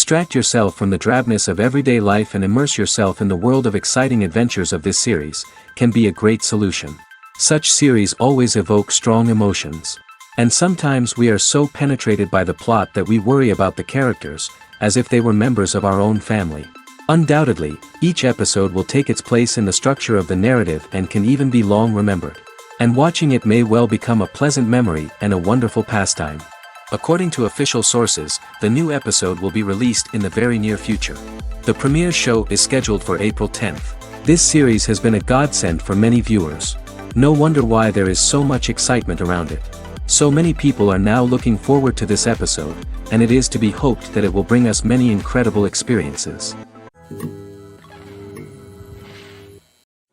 Distract yourself from the drabness of everyday life and immerse yourself in the world of exciting adventures of this series, can be a great solution. Such series always evoke strong emotions. And sometimes we are so penetrated by the plot that we worry about the characters, as if they were members of our own family. Undoubtedly, each episode will take its place in the structure of the narrative and can even be long remembered. And watching it may well become a pleasant memory and a wonderful pastime. According to official sources, the new episode will be released in the very near future. The premiere show is scheduled for April 10th. This series has been a godsend for many viewers. No wonder why there is so much excitement around it. So many people are now looking forward to this episode, and it is to be hoped that it will bring us many incredible experiences.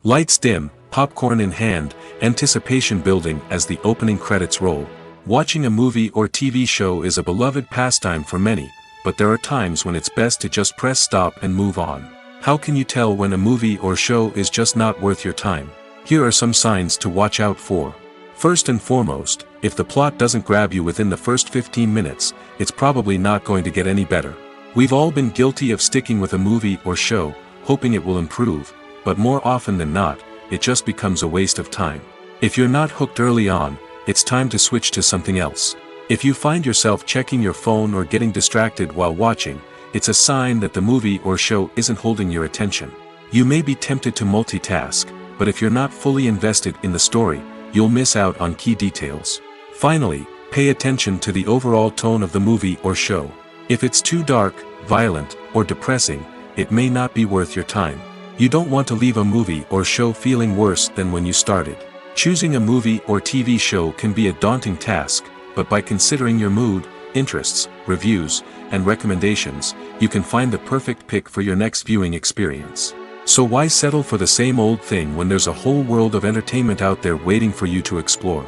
Lights dim, popcorn in hand, anticipation building as the opening credits roll. Watching a movie or TV show is a beloved pastime for many, but there are times when it's best to just press stop and move on. How can you tell when a movie or show is just not worth your time? Here are some signs to watch out for. First and foremost, if the plot doesn't grab you within the first 15 minutes, it's probably not going to get any better. We've all been guilty of sticking with a movie or show, hoping it will improve, but more often than not, it just becomes a waste of time. If you're not hooked early on, it's time to switch to something else. If you find yourself checking your phone or getting distracted while watching, it's a sign that the movie or show isn't holding your attention. You may be tempted to multitask, but if you're not fully invested in the story, you'll miss out on key details. Finally, pay attention to the overall tone of the movie or show. If it's too dark, violent, or depressing, it may not be worth your time. You don't want to leave a movie or show feeling worse than when you started. Choosing a movie or TV show can be a daunting task, but by considering your mood, interests, reviews, and recommendations, you can find the perfect pick for your next viewing experience. So why settle for the same old thing when there's a whole world of entertainment out there waiting for you to explore?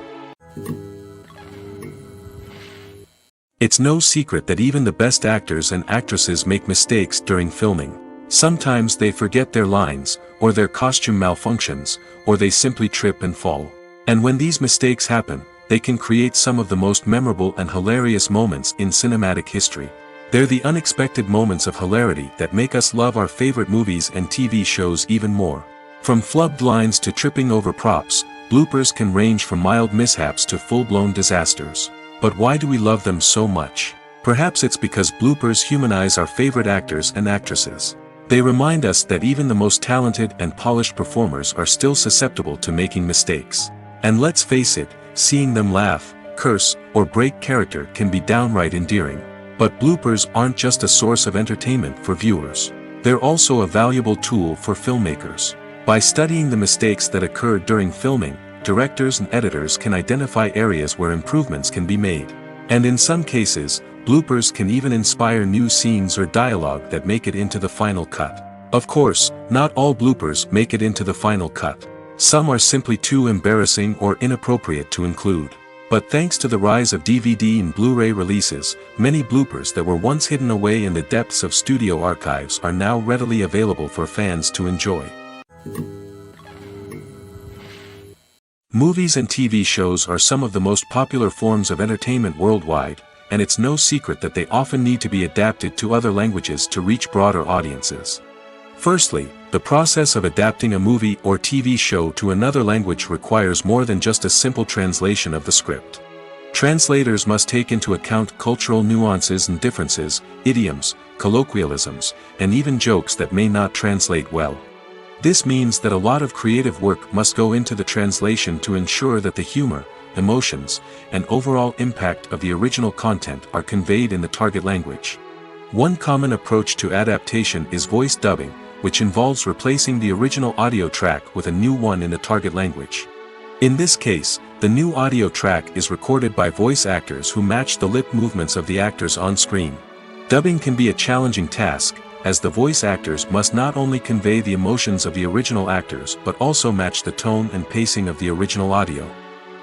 It's no secret that even the best actors and actresses make mistakes during filming. Sometimes they forget their lines, or their costume malfunctions, or they simply trip and fall. And when these mistakes happen, they can create some of the most memorable and hilarious moments in cinematic history. They're the unexpected moments of hilarity that make us love our favorite movies and TV shows even more. From flubbed lines to tripping over props, bloopers can range from mild mishaps to full-blown disasters. But why do we love them so much? Perhaps it's because bloopers humanize our favorite actors and actresses. They remind us that even the most talented and polished performers are still susceptible to making mistakes. And let's face it, seeing them laugh, curse, or break character can be downright endearing. But bloopers aren't just a source of entertainment for viewers. They're also a valuable tool for filmmakers. By studying the mistakes that occurred during filming, directors and editors can identify areas where improvements can be made. And in some cases, bloopers can even inspire new scenes or dialogue that make it into the final cut. Of course, not all bloopers make it into the final cut. Some are simply too embarrassing or inappropriate to include. But thanks to the rise of DVD and Blu-ray releases, many bloopers that were once hidden away in the depths of studio archives are now readily available for fans to enjoy. Movies and TV shows are some of the most popular forms of entertainment worldwide, and it's no secret that they often need to be adapted to other languages to reach broader audiences. Firstly, the process of adapting a movie or TV show to another language requires more than just a simple translation of the script. Translators must take into account cultural nuances and differences, idioms, colloquialisms, and even jokes that may not translate well. This means that a lot of creative work must go into the translation to ensure that the humor, emotions, and overall impact of the original content are conveyed in the target language. One common approach to adaptation is voice dubbing, which involves replacing the original audio track with a new one in the target language. In this case, the new audio track is recorded by voice actors who match the lip movements of the actors on screen. Dubbing can be a challenging task, as the voice actors must not only convey the emotions of the original actors but also match the tone and pacing of the original audio.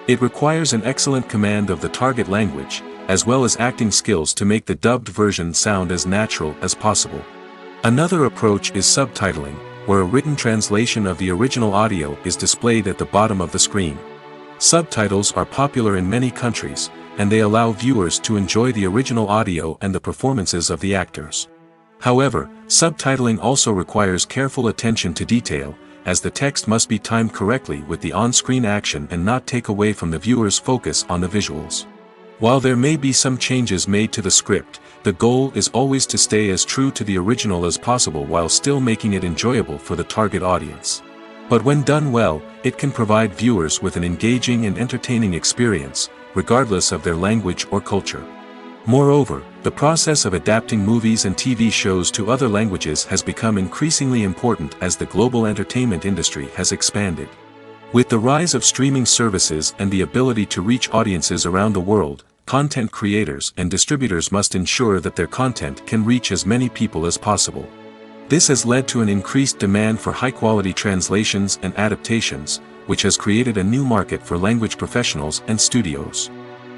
It requires an excellent command of the target language, as well as acting skills to make the dubbed version sound as natural as possible. Another approach is subtitling, where a written translation of the original audio is displayed at the bottom of the screen. Subtitles are popular in many countries, and they allow viewers to enjoy the original audio and the performances of the actors. However, subtitling also requires careful attention to detail, as the text must be timed correctly with the on-screen action and not take away from the viewer's focus on the visuals. While there may be some changes made to the script, the goal is always to stay as true to the original as possible while still making it enjoyable for the target audience. But when done well, it can provide viewers with an engaging and entertaining experience, regardless of their language or culture. Moreover, the process of adapting movies and TV shows to other languages has become increasingly important as the global entertainment industry has expanded. With the rise of streaming services and the ability to reach audiences around the world, content creators and distributors must ensure that their content can reach as many people as possible. This has led to an increased demand for high-quality translations and adaptations, which has created a new market for language professionals and studios.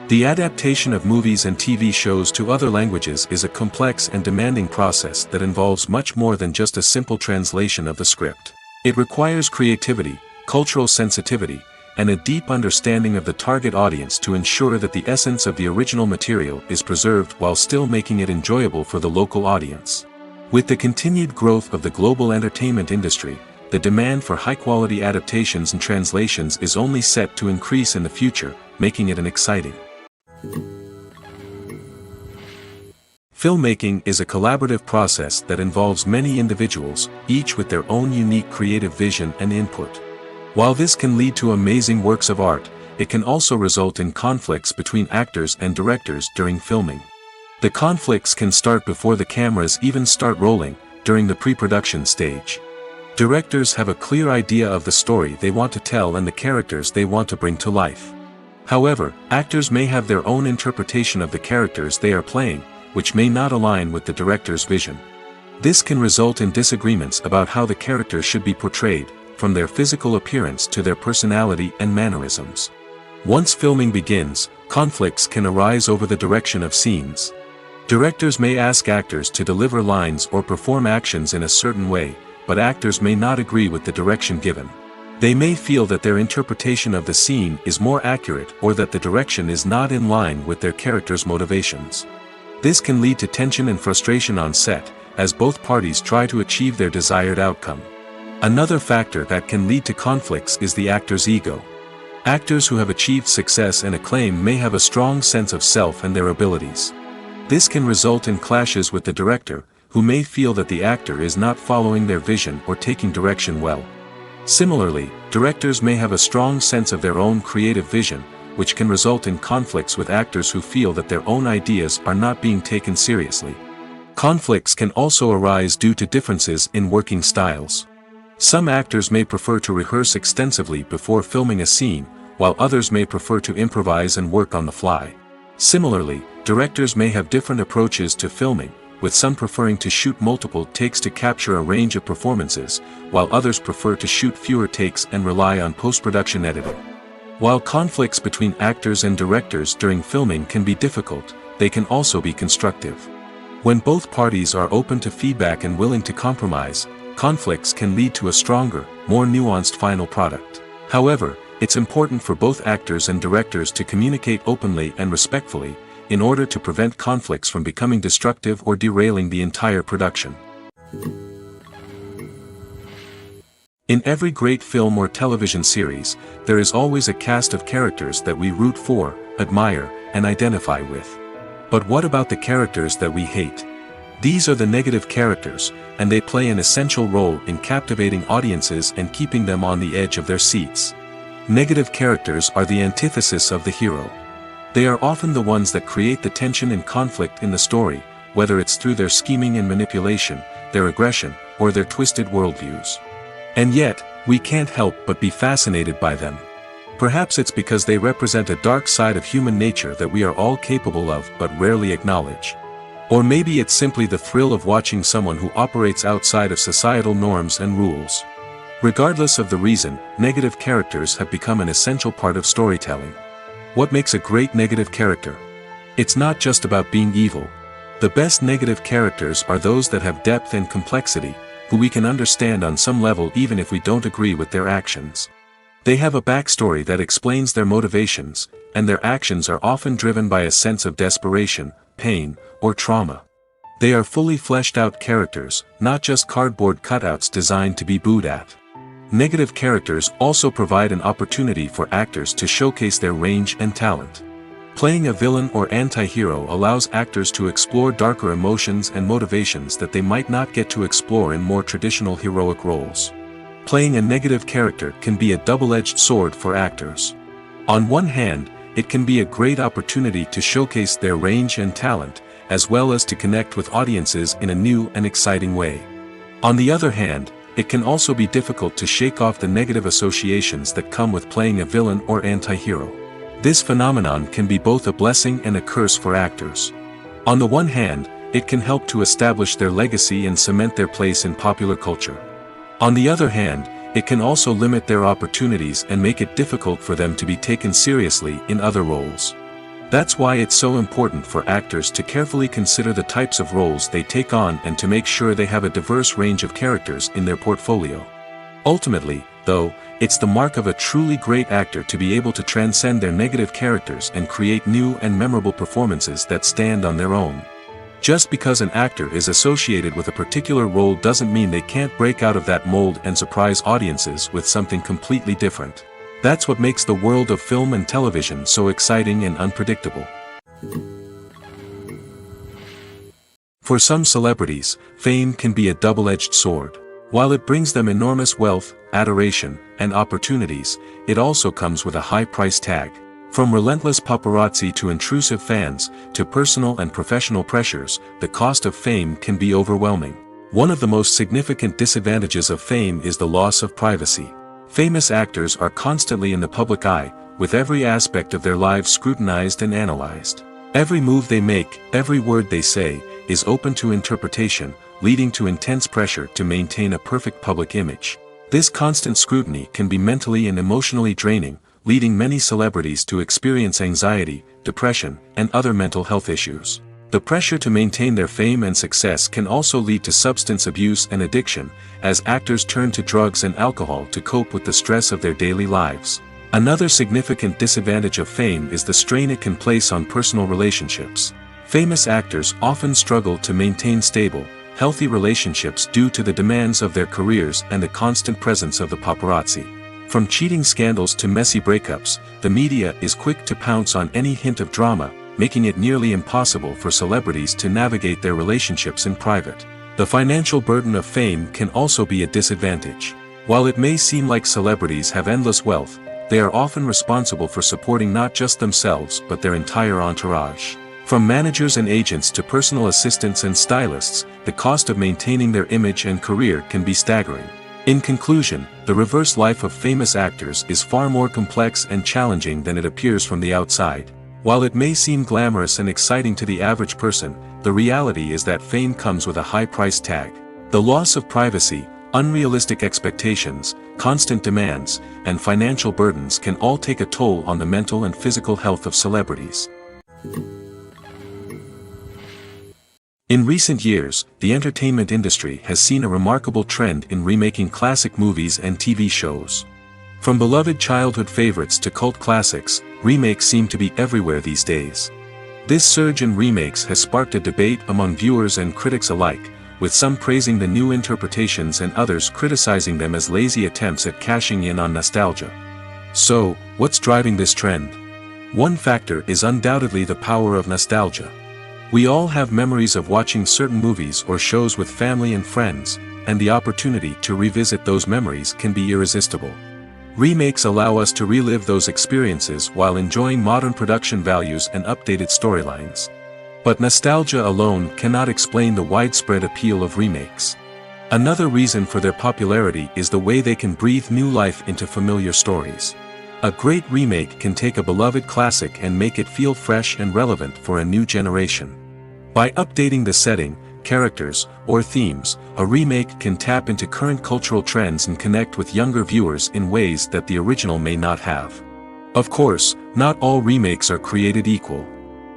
The adaptation of movies and TV shows to other languages is a complex and demanding process that involves much more than just a simple translation of the script. It requires creativity, cultural sensitivity, and a deep understanding of the target audience to ensure that the essence of the original material is preserved while still making it enjoyable for the local audience. With the continued growth of the global entertainment industry, the demand for high-quality adaptations and translations is only set to increase in the future, making it an exciting. Filmmaking is a collaborative process that involves many individuals, each with their own unique creative vision and input. While this can lead to amazing works of art, it can also result in conflicts between actors and directors during filming. The conflicts can start before the cameras even start rolling, during the pre-production stage. Directors have a clear idea of the story they want to tell and the characters they want to bring to life. However, actors may have their own interpretation of the characters they are playing, which may not align with the director's vision. This can result in disagreements about how the characters should be portrayed, from their physical appearance to their personality and mannerisms. Once filming begins, conflicts can arise over the direction of scenes. Directors may ask actors to deliver lines or perform actions in a certain way, but actors may not agree with the direction given. They may feel that their interpretation of the scene is more accurate or that the direction is not in line with their character's motivations. This can lead to tension and frustration on set, as both parties try to achieve their desired outcome. Another factor that can lead to conflicts is the actor's ego. Actors who have achieved success and acclaim may have a strong sense of self and their abilities. This can result in clashes with the director, who may feel that the actor is not following their vision or taking direction well. Similarly, directors may have a strong sense of their own creative vision, which can result in conflicts with actors who feel that their own ideas are not being taken seriously. Conflicts can also arise due to differences in working styles. Some actors may prefer to rehearse extensively before filming a scene, while others may prefer to improvise and work on the fly. Similarly, directors may have different approaches to filming, with some preferring to shoot multiple takes to capture a range of performances, while others prefer to shoot fewer takes and rely on post-production editing. While conflicts between actors and directors during filming can be difficult, they can also be constructive. When both parties are open to feedback and willing to compromise, conflicts can lead to a stronger, more nuanced final product. However, it's important for both actors and directors to communicate openly and respectfully, in order to prevent conflicts from becoming destructive or derailing the entire production. In every great film or television series, there is always a cast of characters that we root for, admire, and identify with. But what about the characters that we hate? These are the negative characters, and they play an essential role in captivating audiences and keeping them on the edge of their seats. Negative characters are the antithesis of the hero. They are often the ones that create the tension and conflict in the story, whether it's through their scheming and manipulation, their aggression, or their twisted worldviews. And yet, we can't help but be fascinated by them. Perhaps it's because they represent a dark side of human nature that we are all capable of but rarely acknowledge. Or maybe it's simply the thrill of watching someone who operates outside of societal norms and rules. Regardless of the reason, negative characters have become an essential part of storytelling. What makes a great negative character? It's not just about being evil. The best negative characters are those that have depth and complexity, who we can understand on some level even if we don't agree with their actions. They have a backstory that explains their motivations, and their actions are often driven by a sense of desperation, pain, or trauma. They are fully fleshed out characters, not just cardboard cutouts designed to be booed at. Negative characters also provide an opportunity for actors to showcase their range and talent. Playing a villain or anti-hero allows actors to explore darker emotions and motivations that they might not get to explore in more traditional heroic roles. Playing a negative character can be a double-edged sword for actors. On one hand, it can be a great opportunity to showcase their range and talent, as well as to connect with audiences in a new and exciting way. On the other hand, it can also be difficult to shake off the negative associations that come with playing a villain or anti-hero. This phenomenon can be both a blessing and a curse for actors. On the one hand, it can help to establish their legacy and cement their place in popular culture. On the other hand, it can also limit their opportunities and make it difficult for them to be taken seriously in other roles. That's why it's so important for actors to carefully consider the types of roles they take on and to make sure they have a diverse range of characters in their portfolio. Ultimately, though, it's the mark of a truly great actor to be able to transcend their negative characters and create new and memorable performances that stand on their own. Just because an actor is associated with a particular role doesn't mean they can't break out of that mold and surprise audiences with something completely different. That's what makes the world of film and television so exciting and unpredictable. For some celebrities, fame can be a double-edged sword. While it brings them enormous wealth, adoration, and opportunities, it also comes with a high price tag. From relentless paparazzi to intrusive fans, to personal and professional pressures, the cost of fame can be overwhelming. One of the most significant disadvantages of fame is the loss of privacy. Famous actors are constantly in the public eye, with every aspect of their lives scrutinized and analyzed. Every move they make, every word they say, is open to interpretation, leading to intense pressure to maintain a perfect public image. This constant scrutiny can be mentally and emotionally draining, leading many celebrities to experience anxiety, depression, and other mental health issues. The pressure to maintain their fame and success can also lead to substance abuse and addiction, as actors turn to drugs and alcohol to cope with the stress of their daily lives. Another significant disadvantage of fame is the strain it can place on personal relationships. Famous actors often struggle to maintain stable, healthy relationships due to the demands of their careers and the constant presence of the paparazzi. From cheating scandals to messy breakups, the media is quick to pounce on any hint of drama, making it nearly impossible for celebrities to navigate their relationships in private. The financial burden of fame can also be a disadvantage. While it may seem like celebrities have endless wealth, they are often responsible for supporting not just themselves but their entire entourage. From managers and agents to personal assistants and stylists, the cost of maintaining their image and career can be staggering. In conclusion, the reverse life of famous actors is far more complex and challenging than it appears from the outside. While it may seem glamorous and exciting to the average person, the reality is that fame comes with a high price tag. The loss of privacy, unrealistic expectations, constant demands, and financial burdens can all take a toll on the mental and physical health of celebrities. In recent years, the entertainment industry has seen a remarkable trend in remaking classic movies and TV shows. From beloved childhood favorites to cult classics, remakes seem to be everywhere these days. This surge in remakes has sparked a debate among viewers and critics alike, with some praising the new interpretations and others criticizing them as lazy attempts at cashing in on nostalgia. So, what's driving this trend? One factor is undoubtedly the power of nostalgia. We all have memories of watching certain movies or shows with family and friends, and the opportunity to revisit those memories can be irresistible. Remakes allow us to relive those experiences while enjoying modern production values and updated storylines. But nostalgia alone cannot explain the widespread appeal of remakes. Another reason for their popularity is the way they can breathe new life into familiar stories. A great remake can take a beloved classic and make it feel fresh and relevant for a new generation. By updating the setting, characters, or themes, a remake can tap into current cultural trends and connect with younger viewers in ways that the original may not have. Of course, not all remakes are created equal.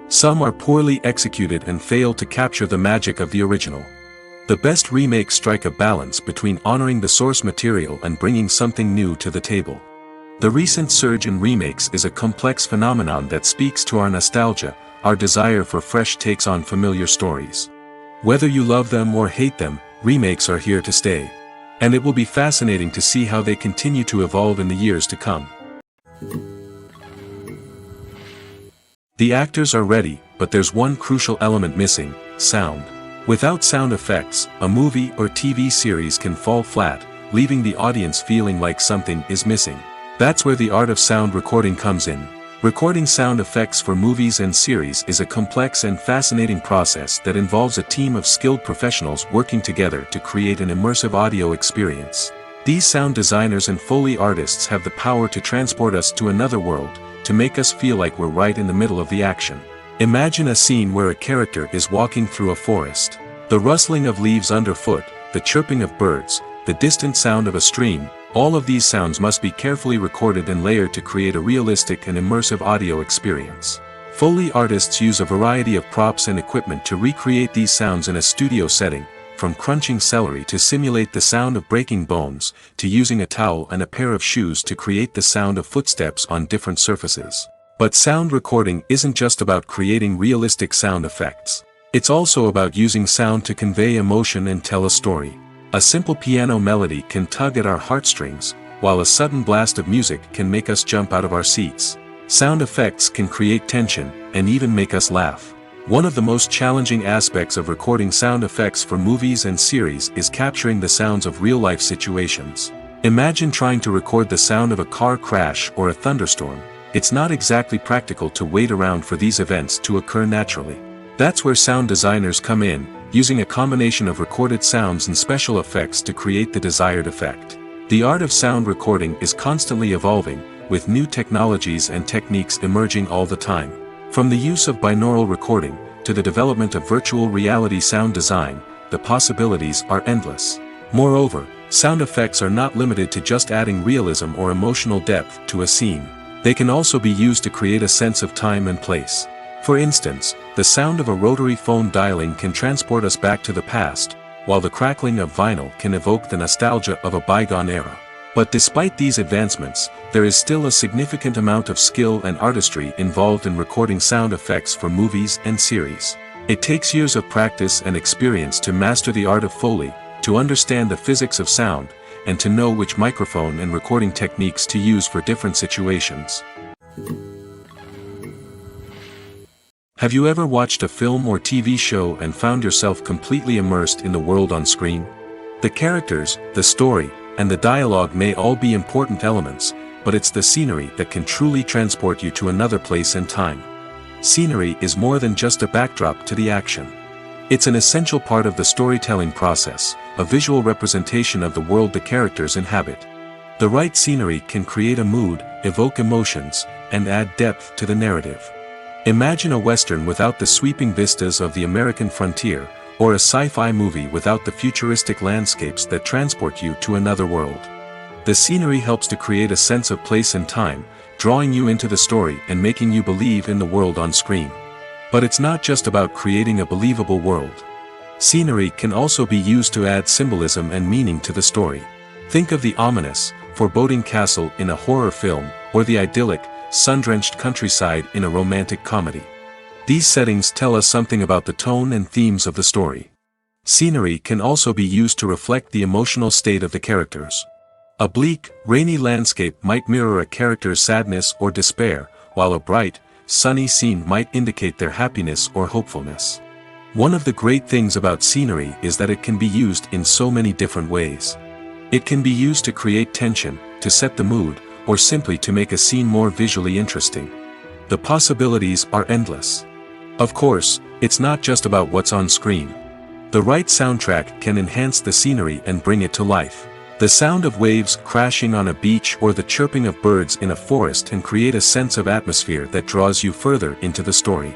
Some are poorly executed and fail to capture the magic of the original. The best remakes strike a balance between honoring the source material and bringing something new to the table. The recent surge in remakes is a complex phenomenon that speaks to our nostalgia, our desire for fresh takes on familiar stories. Whether you love them or hate them, remakes are here to stay. And it will be fascinating to see how they continue to evolve in the years to come. The actors are ready, but there's one crucial element missing: sound. Without sound effects, a movie or TV series can fall flat, leaving the audience feeling like something is missing. That's where the art of sound recording comes in. Recording sound effects for movies and series is a complex and fascinating process that involves a team of skilled professionals working together to create an immersive audio experience. These sound designers and Foley artists have the power to transport us to another world, to make us feel like we're right in the middle of the action. Imagine a scene where a character is walking through a forest. The rustling of leaves underfoot, the chirping of birds, the distant sound of a stream, all of these sounds must be carefully recorded and layered to create a realistic and immersive audio experience. Foley artists use a variety of props and equipment to recreate these sounds in a studio setting, from crunching celery to simulate the sound of breaking bones, to using a towel and a pair of shoes to create the sound of footsteps on different surfaces. But sound recording isn't just about creating realistic sound effects. It's also about using sound to convey emotion and tell a story. A simple piano melody can tug at our heartstrings, while a sudden blast of music can make us jump out of our seats. Sound effects can create tension, and even make us laugh. One of the most challenging aspects of recording sound effects for movies and series is capturing the sounds of real-life situations. Imagine trying to record the sound of a car crash or a thunderstorm. It's not exactly practical to wait around for these events to occur naturally. That's where sound designers come in, using a combination of recorded sounds and special effects to create the desired effect. The art of sound recording is constantly evolving, with new technologies and techniques emerging all the time. From the use of binaural recording, to the development of virtual reality sound design, the possibilities are endless. Moreover, sound effects are not limited to just adding realism or emotional depth to a scene. They can also be used to create a sense of time and place. For instance, the sound of a rotary phone dialing can transport us back to the past, while the crackling of vinyl can evoke the nostalgia of a bygone era. But despite these advancements, there is still a significant amount of skill and artistry involved in recording sound effects for movies and series. It takes years of practice and experience to master the art of Foley, to understand the physics of sound, and to know which microphone and recording techniques to use for different situations. Have you ever watched a film or TV show and found yourself completely immersed in the world on screen? The characters, the story, and the dialogue may all be important elements, but it's the scenery that can truly transport you to another place and time. Scenery is more than just a backdrop to the action. It's an essential part of the storytelling process, a visual representation of the world the characters inhabit. The right scenery can create a mood, evoke emotions, and add depth to the narrative. Imagine a Western without the sweeping vistas of the American frontier, or a sci-fi movie without the futuristic landscapes that transport you to another world. The scenery helps to create a sense of place and time, drawing you into the story and making you believe in the world on screen. But it's not just about creating a believable world. Scenery can also be used to add symbolism and meaning to the story. Think of the ominous, foreboding castle in a horror film, or the idyllic, sun-drenched countryside in a romantic comedy. These settings tell us something about the tone and themes of the story. Scenery can also be used to reflect the emotional state of the characters. A bleak, rainy landscape might mirror a character's sadness or despair, while a bright, sunny scene might indicate their happiness or hopefulness. One of the great things about scenery is that it can be used in so many different ways. It can be used to create tension, to set the mood, or simply to make a scene more visually interesting. The possibilities are endless. Of course, it's not just about what's on screen. The right soundtrack can enhance the scenery and bring it to life. The sound of waves crashing on a beach or the chirping of birds in a forest can create a sense of atmosphere that draws you further into the story.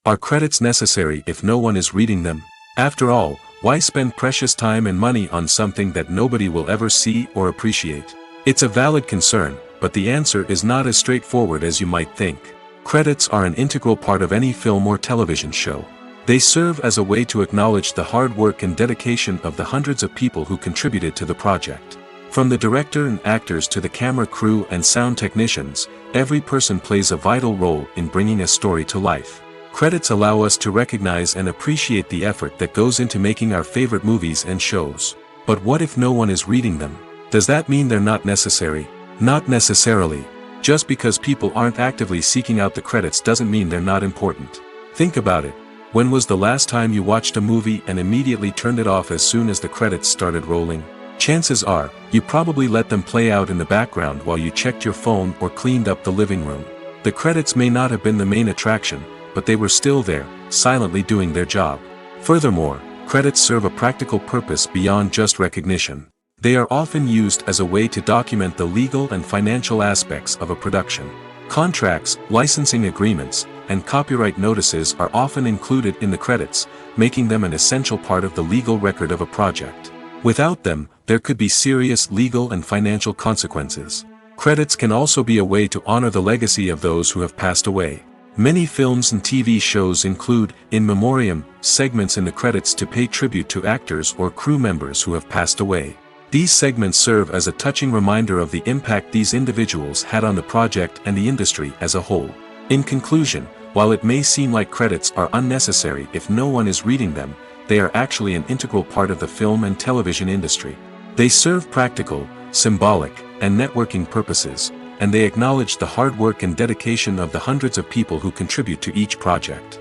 Are credits necessary if no one is reading them? After all, why spend precious time and money on something that nobody will ever see or appreciate? It's a valid concern, but the answer is not as straightforward as you might think. Credits are an integral part of any film or television show. They serve as a way to acknowledge the hard work and dedication of the hundreds of people who contributed to the project. From the director and actors to the camera crew and sound technicians, every person plays a vital role in bringing a story to life. Credits allow us to recognize and appreciate the effort that goes into making our favorite movies and shows. But what if no one is reading them? Does that mean they're not necessary? Not necessarily. Just because people aren't actively seeking out the credits doesn't mean they're not important. Think about it. When was the last time you watched a movie and immediately turned it off as soon as the credits started rolling? Chances are, you probably let them play out in the background while you checked your phone or cleaned up the living room. The credits may not have been the main attraction, but they were still there, silently doing their job. Furthermore, credits serve a practical purpose beyond just recognition. They are often used as a way to document the legal and financial aspects of a production. Contracts, licensing agreements, and copyright notices are often included in the credits, making them an essential part of the legal record of a project. Without them, there could be serious legal and financial consequences. Credits can also be a way to honor the legacy of those who have passed away. Many films and TV shows include, in memoriam, segments in the credits to pay tribute to actors or crew members who have passed away. These segments serve as a touching reminder of the impact these individuals had on the project and the industry as a whole. In conclusion, while it may seem like credits are unnecessary if no one is reading them, they are actually an integral part of the film and television industry. They serve practical, symbolic, and networking purposes, and they acknowledge the hard work and dedication of the hundreds of people who contribute to each project.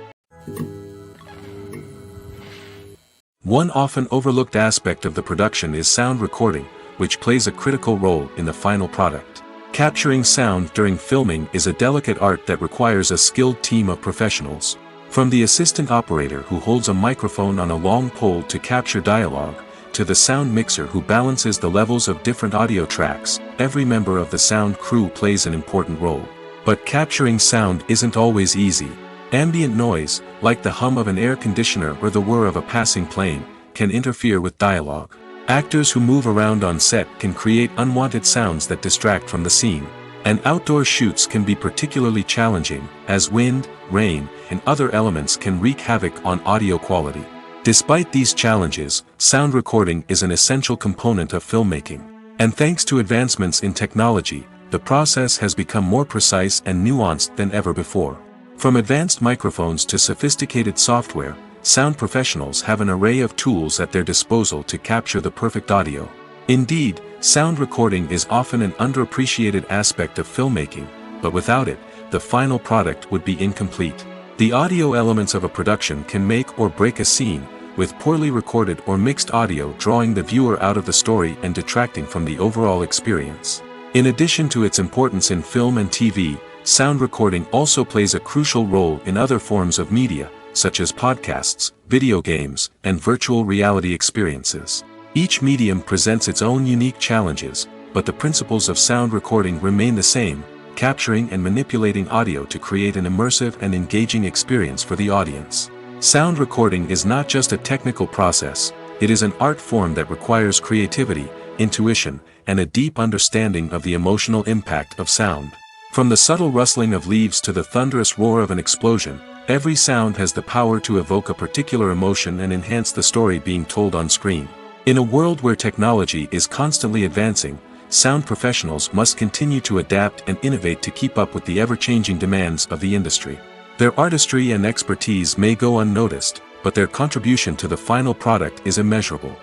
One often overlooked aspect of the production is sound recording, which plays a critical role in the final product. Capturing sound during filming is a delicate art that requires a skilled team of professionals. From the assistant operator who holds a microphone on a long pole to capture dialogue, to the sound mixer who balances the levels of different audio tracks, every member of the sound crew plays an important role. But capturing sound isn't always easy. Ambient noise, like the hum of an air conditioner or the whir of a passing plane, can interfere with dialogue. Actors who move around on set can create unwanted sounds that distract from the scene. And outdoor shoots can be particularly challenging, as wind, rain, and other elements can wreak havoc on audio quality. Despite these challenges, sound recording is an essential component of filmmaking. And thanks to advancements in technology, the process has become more precise and nuanced than ever before. From advanced microphones to sophisticated software, sound professionals have an array of tools at their disposal to capture the perfect audio. Indeed, sound recording is often an underappreciated aspect of filmmaking, but without it, the final product would be incomplete. The audio elements of a production can make or break a scene, with poorly recorded or mixed audio drawing the viewer out of the story and detracting from the overall experience. In addition to its importance in film and TV, sound recording also plays a crucial role in other forms of media, such as podcasts, video games, and virtual reality experiences. Each medium presents its own unique challenges, but the principles of sound recording remain the same, capturing and manipulating audio to create an immersive and engaging experience for the audience. Sound recording is not just a technical process, it is an art form that requires creativity, intuition, and a deep understanding of the emotional impact of sound. From the subtle rustling of leaves to the thunderous roar of an explosion, every sound has the power to evoke a particular emotion and enhance the story being told on screen. In a world where technology is constantly advancing, sound professionals must continue to adapt and innovate to keep up with the ever-changing demands of the industry. Their artistry and expertise may go unnoticed, but their contribution to the final product is immeasurable.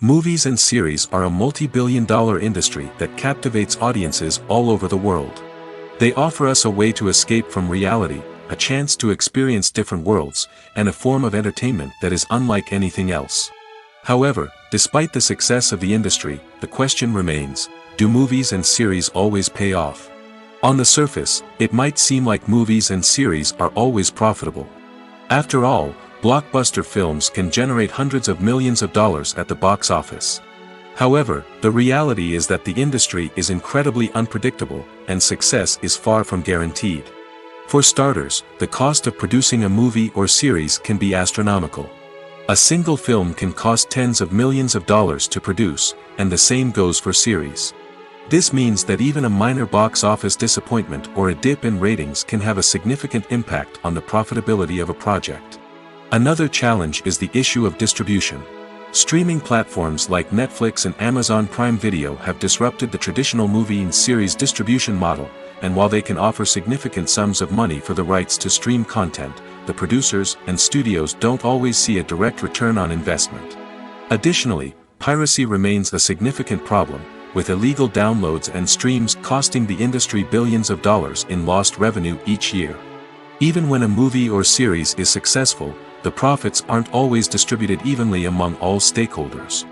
Movies and series are a multi-billion-dollar industry that captivates audiences all over the world. They offer us a way to escape from reality, a chance to experience different worlds, and a form of entertainment that is unlike anything else. However, despite the success of the industry, the question remains, do movies and series always pay off? On the surface, it might seem like movies and series are always profitable. After all, blockbuster films can generate hundreds of millions of dollars at the box office. However, the reality is that the industry is incredibly unpredictable, and success is far from guaranteed. For starters, the cost of producing a movie or series can be astronomical. A single film can cost tens of millions of dollars to produce, and the same goes for series. This means that even a minor box office disappointment or a dip in ratings can have a significant impact on the profitability of a project. Another challenge is the issue of distribution. Streaming platforms like Netflix and Amazon Prime Video have disrupted the traditional movie and series distribution model, and while they can offer significant sums of money for the rights to stream content, the producers and studios don't always see a direct return on investment. Additionally, piracy remains a significant problem, with illegal downloads and streams costing the industry billions of dollars in lost revenue each year. Even when a movie or series is successful, the profits aren't always distributed evenly among all stakeholders.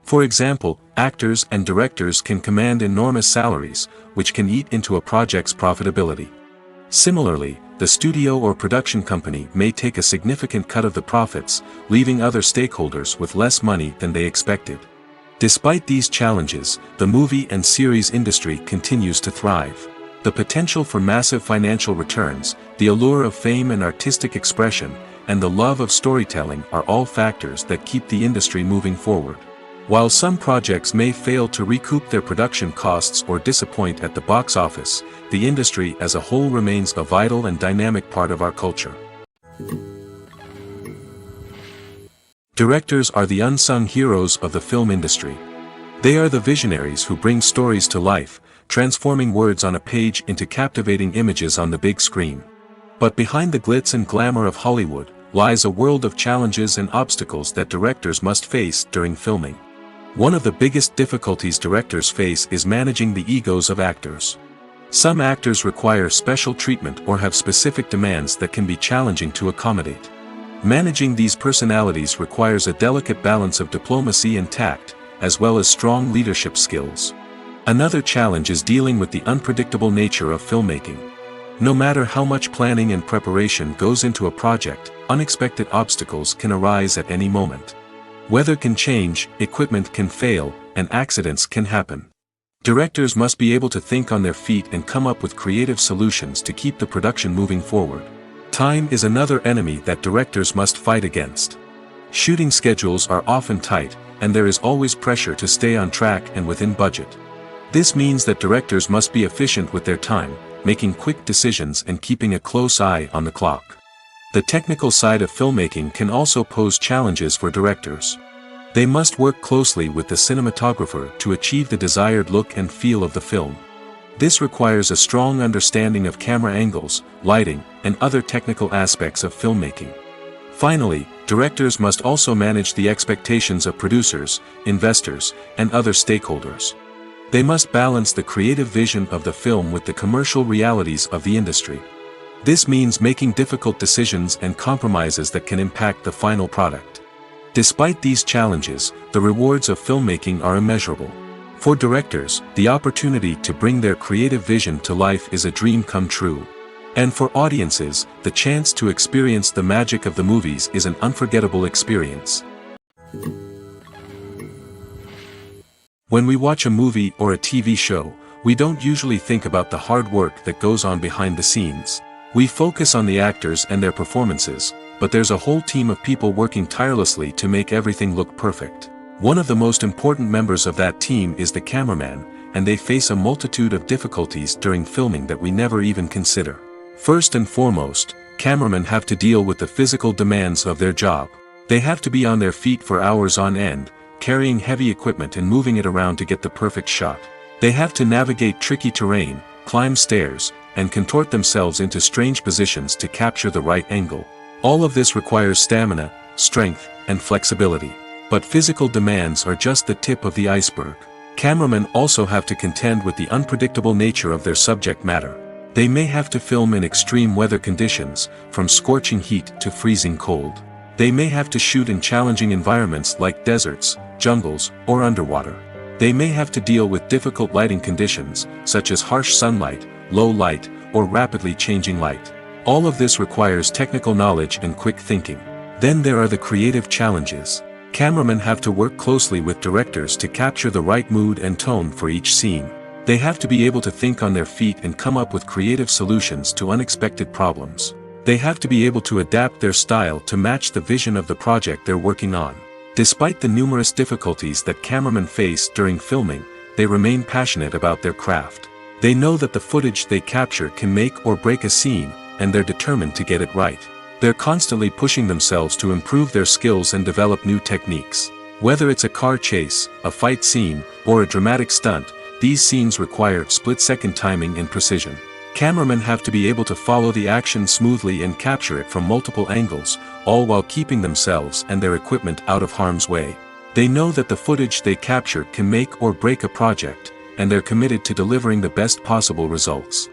For example, actors and directors can command enormous salaries, which can eat into a project's profitability. Similarly, the studio or production company may take a significant cut of the profits, leaving other stakeholders with less money than they expected. Despite these challenges, the movie and series industry continues to thrive. The potential for massive financial returns, the allure of fame and artistic expression, and the love of storytelling are all factors that keep the industry moving forward. While some projects may fail to recoup their production costs or disappoint at the box office, the industry as a whole remains a vital and dynamic part of our culture. Directors are the unsung heroes of the film industry. They are the visionaries who bring stories to life, transforming words on a page into captivating images on the big screen. But behind the glitz and glamour of Hollywood lies a world of challenges and obstacles that directors must face during filming. One of the biggest difficulties directors face is managing the egos of actors. Some actors require special treatment or have specific demands that can be challenging to accommodate. Managing these personalities requires a delicate balance of diplomacy and tact, as well as strong leadership skills. Another challenge is dealing with the unpredictable nature of filmmaking. No matter how much planning and preparation goes into a project, unexpected obstacles can arise at any moment. Weather can change, equipment can fail, and accidents can happen. Directors must be able to think on their feet and come up with creative solutions to keep the production moving forward. Time is another enemy that directors must fight against. Shooting schedules are often tight, and there is always pressure to stay on track and within budget. This means that directors must be efficient with their time, making quick decisions and keeping a close eye on the clock. The technical side of filmmaking can also pose challenges for directors. They must work closely with the cinematographer to achieve the desired look and feel of the film. This requires a strong understanding of camera angles, lighting, and other technical aspects of filmmaking. Finally, directors must also manage the expectations of producers, investors, and other stakeholders. They must balance the creative vision of the film with the commercial realities of the industry. This means making difficult decisions and compromises that can impact the final product. Despite these challenges, the rewards of filmmaking are immeasurable. For directors, the opportunity to bring their creative vision to life is a dream come true. And for audiences, the chance to experience the magic of the movies is an unforgettable experience. When we watch a movie or a TV show, we don't usually think about the hard work that goes on behind the scenes. We focus on the actors and their performances, but there's a whole team of people working tirelessly to make everything look perfect. One of the most important members of that team is the cameraman, and they face a multitude of difficulties during filming that we never even consider. First and foremost, cameramen have to deal with the physical demands of their job. They have to be on their feet for hours on end, carrying heavy equipment and moving it around to get the perfect shot. They have to navigate tricky terrain, climb stairs, and contort themselves into strange positions to capture the right angle. All of this requires stamina, strength, and flexibility. But physical demands are just the tip of the iceberg. Cameramen also have to contend with the unpredictable nature of their subject matter. They may have to film in extreme weather conditions, from scorching heat to freezing cold. They may have to shoot in challenging environments like deserts, jungles, or underwater. They may have to deal with difficult lighting conditions, such as harsh sunlight, low light, or rapidly changing light. All of this requires technical knowledge and quick thinking. Then there are the creative challenges. Cameramen have to work closely with directors to capture the right mood and tone for each scene. They have to be able to think on their feet and come up with creative solutions to unexpected problems. They have to be able to adapt their style to match the vision of the project they're working on. Despite the numerous difficulties that cameramen face during filming, they remain passionate about their craft. They know that the footage they capture can make or break a scene, and they're determined to get it right. They're constantly pushing themselves to improve their skills and develop new techniques. Whether it's a car chase, a fight scene, or a dramatic stunt, these scenes require split-second timing and precision. Cameramen have to be able to follow the action smoothly and capture it from multiple angles, all while keeping themselves and their equipment out of harm's way. They know that the footage they capture can make or break a project, and they're committed to delivering the best possible results.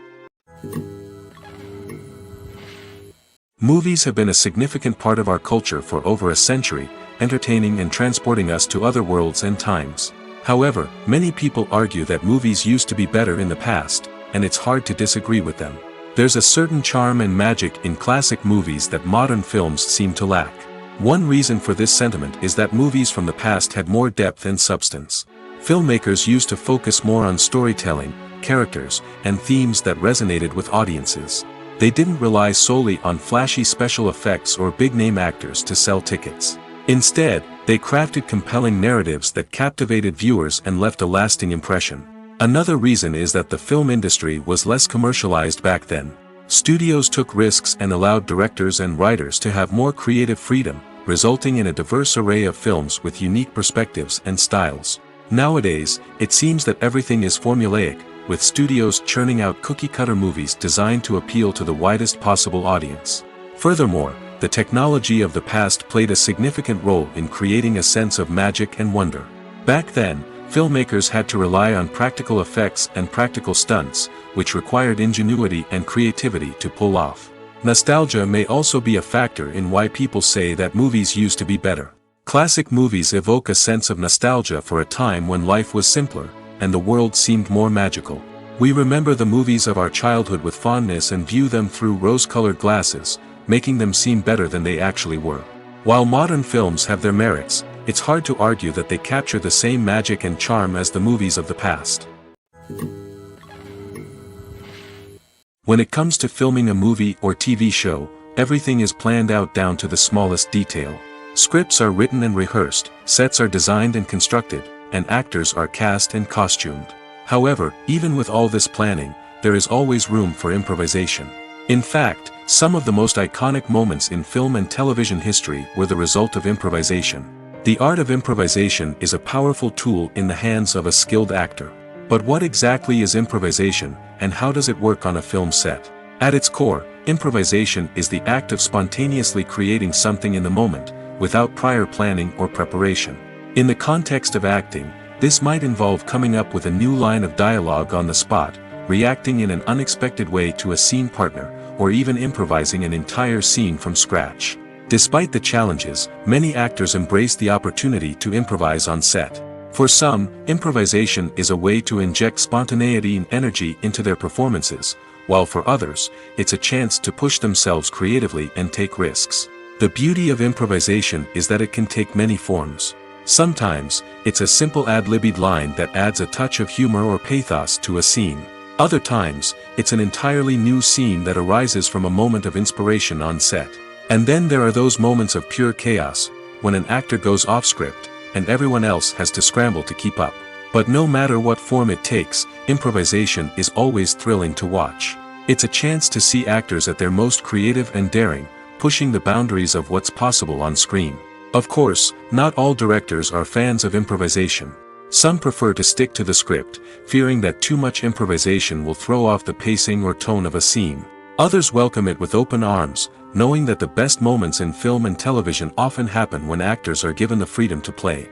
Movies have been a significant part of our culture for over a century, entertaining and transporting us to other worlds and times. However, many people argue that movies used to be better in the past, and it's hard to disagree with them. There's a certain charm and magic in classic movies that modern films seem to lack. One reason for this sentiment is that movies from the past had more depth and substance. Filmmakers used to focus more on storytelling, characters, and themes that resonated with audiences. They didn't rely solely on flashy special effects or big-name actors to sell tickets. Instead, they crafted compelling narratives that captivated viewers and left a lasting impression. Another reason is that the film industry was less commercialized back then. Studios took risks and allowed directors and writers to have more creative freedom, resulting in a diverse array of films with unique perspectives and styles. Nowadays, it seems that everything is formulaic, with studios churning out cookie-cutter movies designed to appeal to the widest possible audience. Furthermore, the technology of the past played a significant role in creating a sense of magic and wonder. Back then, filmmakers had to rely on practical effects and practical stunts, which required ingenuity and creativity to pull off. Nostalgia may also be a factor in why people say that movies used to be better. Classic movies evoke a sense of nostalgia for a time when life was simpler, and the world seemed more magical. We remember the movies of our childhood with fondness and view them through rose-colored glasses, making them seem better than they actually were. While modern films have their merits, it's hard to argue that they capture the same magic and charm as the movies of the past. When it comes to filming a movie or TV show, everything is planned out down to the smallest detail. Scripts are written and rehearsed, sets are designed and constructed, and actors are cast and costumed. However, even with all this planning, there is always room for improvisation. In fact, some of the most iconic moments in film and television history were the result of improvisation. The art of improvisation is a powerful tool in the hands of a skilled actor. But what exactly is improvisation, and how does it work on a film set? At its core, improvisation is the act of spontaneously creating something in the moment, without prior planning or preparation. In the context of acting, this might involve coming up with a new line of dialogue on the spot, reacting in an unexpected way to a scene partner, or even improvising an entire scene from scratch. Despite the challenges, many actors embrace the opportunity to improvise on set. For some, improvisation is a way to inject spontaneity and energy into their performances, while for others, it's a chance to push themselves creatively and take risks. The beauty of improvisation is that it can take many forms. Sometimes, it's a simple ad-libbed line that adds a touch of humor or pathos to a scene. Other times, it's an entirely new scene that arises from a moment of inspiration on set. And then there are those moments of pure chaos, when an actor goes off script, and everyone else has to scramble to keep up. But no matter what form it takes, improvisation is always thrilling to watch. It's a chance to see actors at their most creative and daring, pushing the boundaries of what's possible on screen. Of course, not all directors are fans of improvisation. Some prefer to stick to the script, fearing that too much improvisation will throw off the pacing or tone of a scene. Others welcome it with open arms, knowing that the best moments in film and television often happen when actors are given the freedom to play.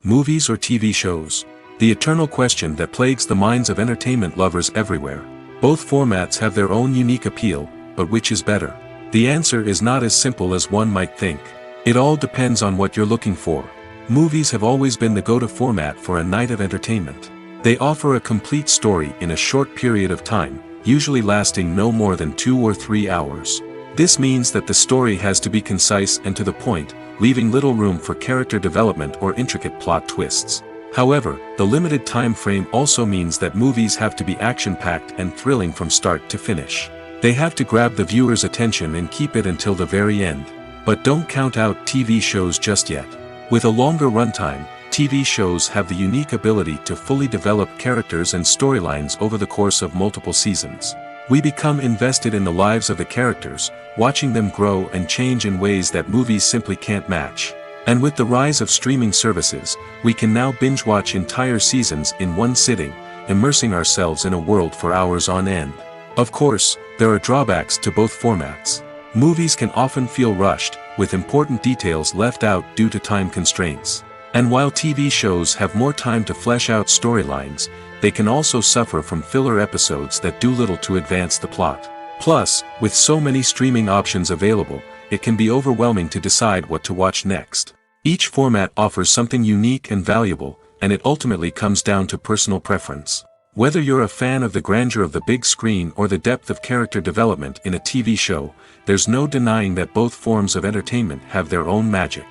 Movies or TV shows? The eternal question that plagues the minds of entertainment lovers everywhere. Both formats have their own unique appeal, but which is better? The answer is not as simple as one might think. It all depends on what you're looking for. Movies have always been the go-to format for a night of entertainment. They offer a complete story in a short period of time, usually lasting no more than 2 or 3 hours. This means that the story has to be concise and to the point, leaving little room for character development or intricate plot twists. However, the limited time frame also means that movies have to be action-packed and thrilling from start to finish. They have to grab the viewer's attention and keep it until the very end. But don't count out TV shows just yet. With a longer runtime, TV shows have the unique ability to fully develop characters and storylines over the course of multiple seasons. We become invested in the lives of the characters, watching them grow and change in ways that movies simply can't match. And with the rise of streaming services, we can now binge-watch entire seasons in one sitting, immersing ourselves in a world for hours on end. Of course, there are drawbacks to both formats. Movies can often feel rushed, with important details left out due to time constraints. And while TV shows have more time to flesh out storylines, they can also suffer from filler episodes that do little to advance the plot. Plus, with so many streaming options available, it can be overwhelming to decide what to watch next. Each format offers something unique and valuable, and it ultimately comes down to personal preference. Whether you're a fan of the grandeur of the big screen or the depth of character development in a TV show, there's no denying that both forms of entertainment have their own magic.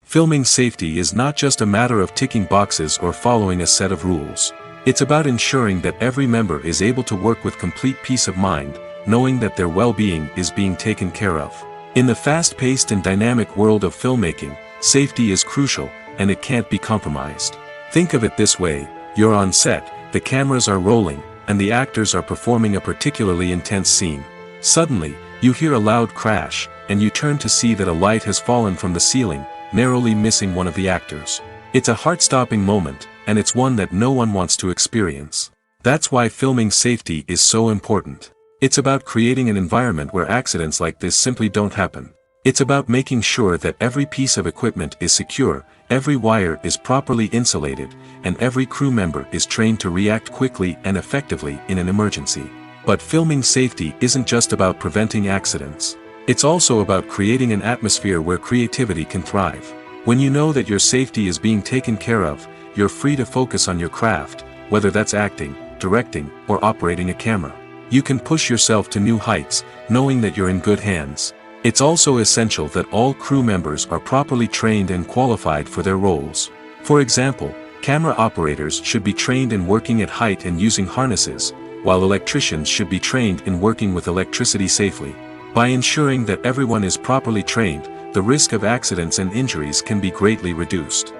Filming safety is not just a matter of ticking boxes or following a set of rules. It's about ensuring that every member is able to work with complete peace of mind, knowing that their well-being is being taken care of. In the fast-paced and dynamic world of filmmaking, safety is crucial, and it can't be compromised. Think of it this way: you're on set, the cameras are rolling, and the actors are performing a particularly intense scene. Suddenly, you hear a loud crash, and you turn to see that a light has fallen from the ceiling, narrowly missing one of the actors. It's a heart-stopping moment, and it's one that no one wants to experience. That's why filming safety is so important. It's about creating an environment where accidents like this simply don't happen. It's about making sure that every piece of equipment is secure, every wire is properly insulated, and every crew member is trained to react quickly and effectively in an emergency. But filming safety isn't just about preventing accidents. It's also about creating an atmosphere where creativity can thrive. When you know that your safety is being taken care of, you're free to focus on your craft, whether that's acting, directing, or operating a camera. You can push yourself to new heights, knowing that you're in good hands. It's also essential that all crew members are properly trained and qualified for their roles. For example, camera operators should be trained in working at height and using harnesses, while electricians should be trained in working with electricity safely. By ensuring that everyone is properly trained, the risk of accidents and injuries can be greatly reduced.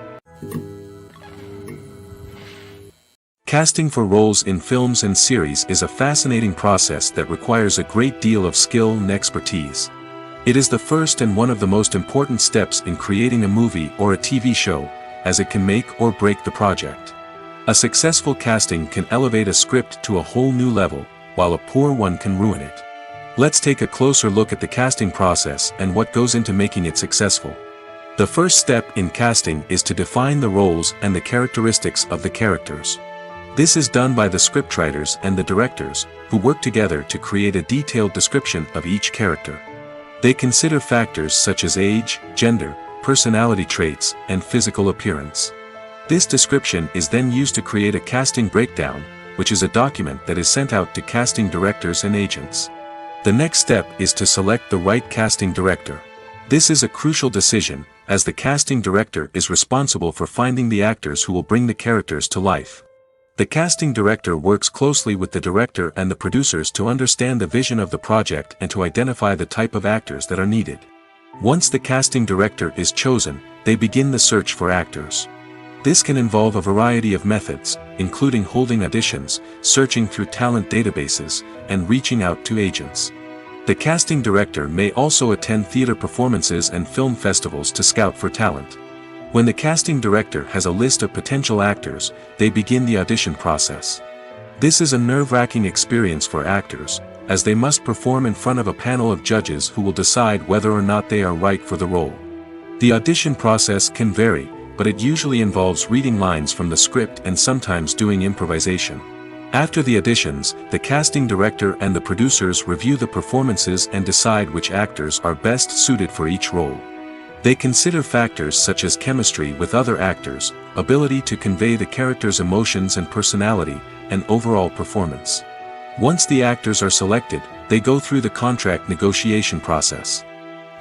Casting for roles in films and series is a fascinating process that requires a great deal of skill and expertise. It is the first and one of the most important steps in creating a movie or a TV show, as it can make or break the project. A successful casting can elevate a script to a whole new level, while a poor one can ruin it. Let's take a closer look at the casting process and what goes into making it successful. The first step in casting is to define the roles and the characteristics of the characters. This is done by the scriptwriters and the directors, who work together to create a detailed description of each character. They consider factors such as age, gender, personality traits, and physical appearance. This description is then used to create a casting breakdown, which is a document that is sent out to casting directors and agents. The next step is to select the right casting director. This is a crucial decision, as the casting director is responsible for finding the actors who will bring the characters to life. The casting director works closely with the director and the producers to understand the vision of the project and to identify the type of actors that are needed. Once the casting director is chosen, they begin the search for actors. This can involve a variety of methods, including holding auditions, searching through talent databases, and reaching out to agents. The casting director may also attend theater performances and film festivals to scout for talent. When the casting director has a list of potential actors, they begin the audition process. This is a nerve-wracking experience for actors, as they must perform in front of a panel of judges who will decide whether or not they are right for the role. The audition process can vary, but it usually involves reading lines from the script and sometimes doing improvisation. After the auditions, the casting director and the producers review the performances and decide which actors are best suited for each role. They consider factors such as chemistry with other actors, ability to convey the character's emotions and personality, and overall performance. Once the actors are selected, they go through the contract negotiation process.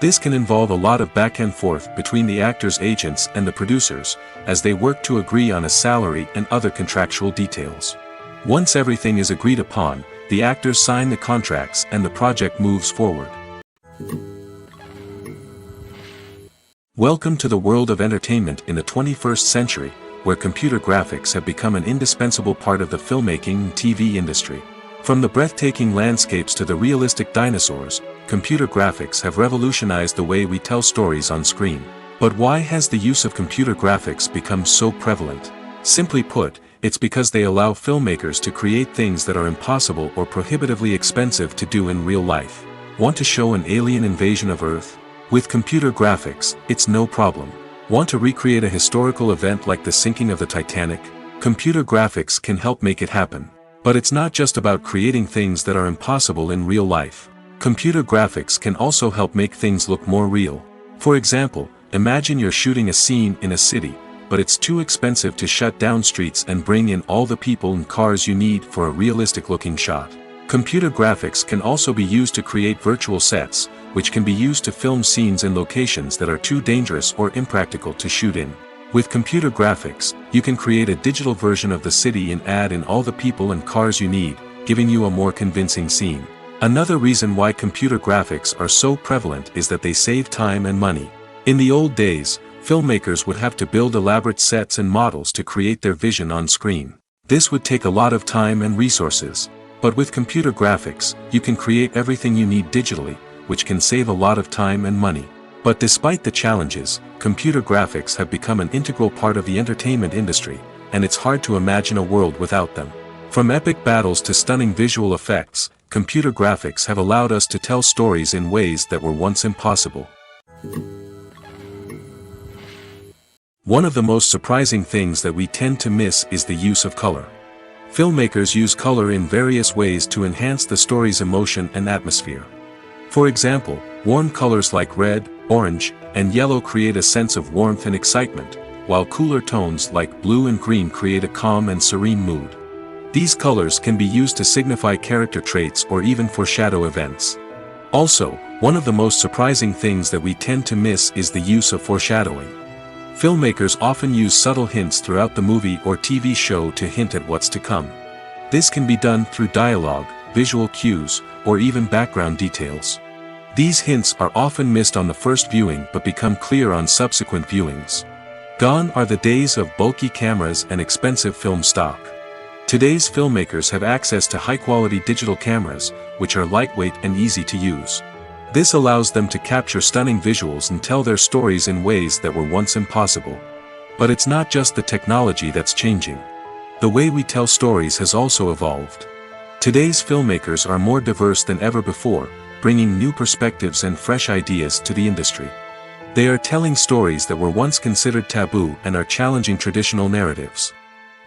This can involve a lot of back and forth between the actors' agents and the producers, as they work to agree on a salary and other contractual details. Once everything is agreed upon, the actors sign the contracts and the project moves forward. Welcome to the world of entertainment in the 21st century, where computer graphics have become an indispensable part of the filmmaking and TV industry. From the breathtaking landscapes to the realistic dinosaurs, computer graphics have revolutionized the way we tell stories on screen. But why has the use of computer graphics become so prevalent? Simply put, it's because they allow filmmakers to create things that are impossible or prohibitively expensive to do in real life. Want to show an alien invasion of Earth? With computer graphics, it's no problem. Want to recreate a historical event like the sinking of the Titanic? Computer graphics can help make it happen. But it's not just about creating things that are impossible in real life. Computer graphics can also help make things look more real. For example, imagine you're shooting a scene in a city, but it's too expensive to shut down streets and bring in all the people and cars you need for a realistic-looking shot. Computer graphics can also be used to create virtual sets, which can be used to film scenes in locations that are too dangerous or impractical to shoot in. With computer graphics, you can create a digital version of the city and add in all the people and cars you need, giving you a more convincing scene. Another reason why computer graphics are so prevalent is that they save time and money. In the old days, filmmakers would have to build elaborate sets and models to create their vision on screen. This would take a lot of time and resources. But with computer graphics, you can create everything you need digitally, which can save a lot of time and money. But despite the challenges, computer graphics have become an integral part of the entertainment industry, and it's hard to imagine a world without them. From epic battles to stunning visual effects, computer graphics have allowed us to tell stories in ways that were once impossible. One of the most surprising things that we tend to miss is the use of color. Filmmakers use color in various ways to enhance the story's emotion and atmosphere. For example, warm colors like red, orange, and yellow create a sense of warmth and excitement, while cooler tones like blue and green create a calm and serene mood. These colors can be used to signify character traits or even foreshadow events. Also, one of the most surprising things that we tend to miss is the use of foreshadowing. Filmmakers often use subtle hints throughout the movie or TV show to hint at what's to come. This can be done through dialogue, visual cues, or even background details. These hints are often missed on the first viewing but become clear on subsequent viewings. Gone are the days of bulky cameras and expensive film stock. Today's filmmakers have access to high-quality digital cameras, which are lightweight and easy to use. This allows them to capture stunning visuals and tell their stories in ways that were once impossible. But it's not just the technology that's changing. The way we tell stories has also evolved. Today's filmmakers are more diverse than ever before, bringing new perspectives and fresh ideas to the industry. They are telling stories that were once considered taboo and are challenging traditional narratives.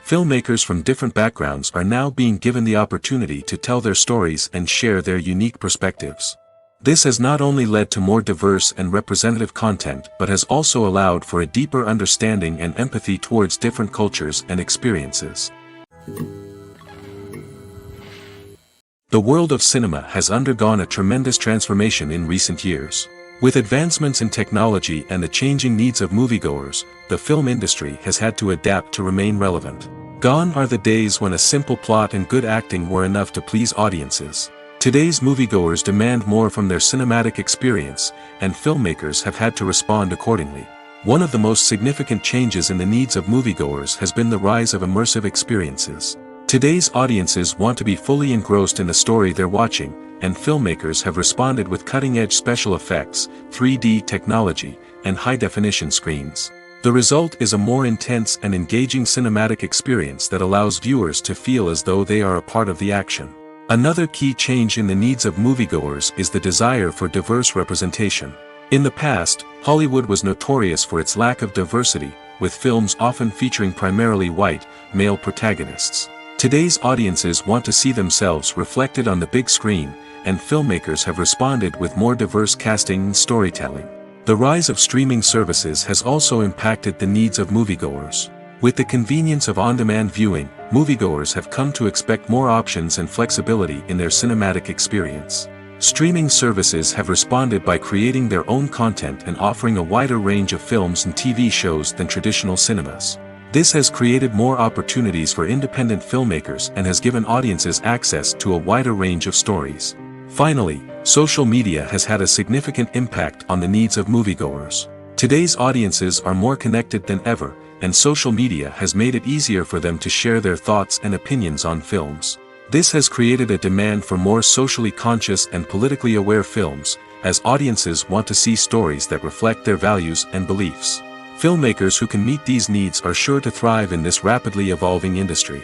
Filmmakers from different backgrounds are now being given the opportunity to tell their stories and share their unique perspectives. This has not only led to more diverse and representative content but has also allowed for a deeper understanding and empathy towards different cultures and experiences. The world of cinema has undergone a tremendous transformation in recent years. With advancements in technology and the changing needs of moviegoers, the film industry has had to adapt to remain relevant. Gone are the days when a simple plot and good acting were enough to please audiences. Today's moviegoers demand more from their cinematic experience, and filmmakers have had to respond accordingly. One of the most significant changes in the needs of moviegoers has been the rise of immersive experiences. Today's audiences want to be fully engrossed in the story they're watching, and filmmakers have responded with cutting-edge special effects, 3D technology, and high-definition screens. The result is a more intense and engaging cinematic experience that allows viewers to feel as though they are a part of the action. Another key change in the needs of moviegoers is the desire for diverse representation. In the past, Hollywood was notorious for its lack of diversity, with films often featuring primarily white, male protagonists. Today's audiences want to see themselves reflected on the big screen, and filmmakers have responded with more diverse casting and storytelling. The rise of streaming services has also impacted the needs of moviegoers. With the convenience of on-demand viewing, moviegoers have come to expect more options and flexibility in their cinematic experience. Streaming services have responded by creating their own content and offering a wider range of films and TV shows than traditional cinemas. This has created more opportunities for independent filmmakers and has given audiences access to a wider range of stories. Finally, social media has had a significant impact on the needs of moviegoers. Today's audiences are more connected than ever, and social media has made it easier for them to share their thoughts and opinions on films. This has created a demand for more socially conscious and politically aware films, as audiences want to see stories that reflect their values and beliefs. Filmmakers who can meet these needs are sure to thrive in this rapidly evolving industry.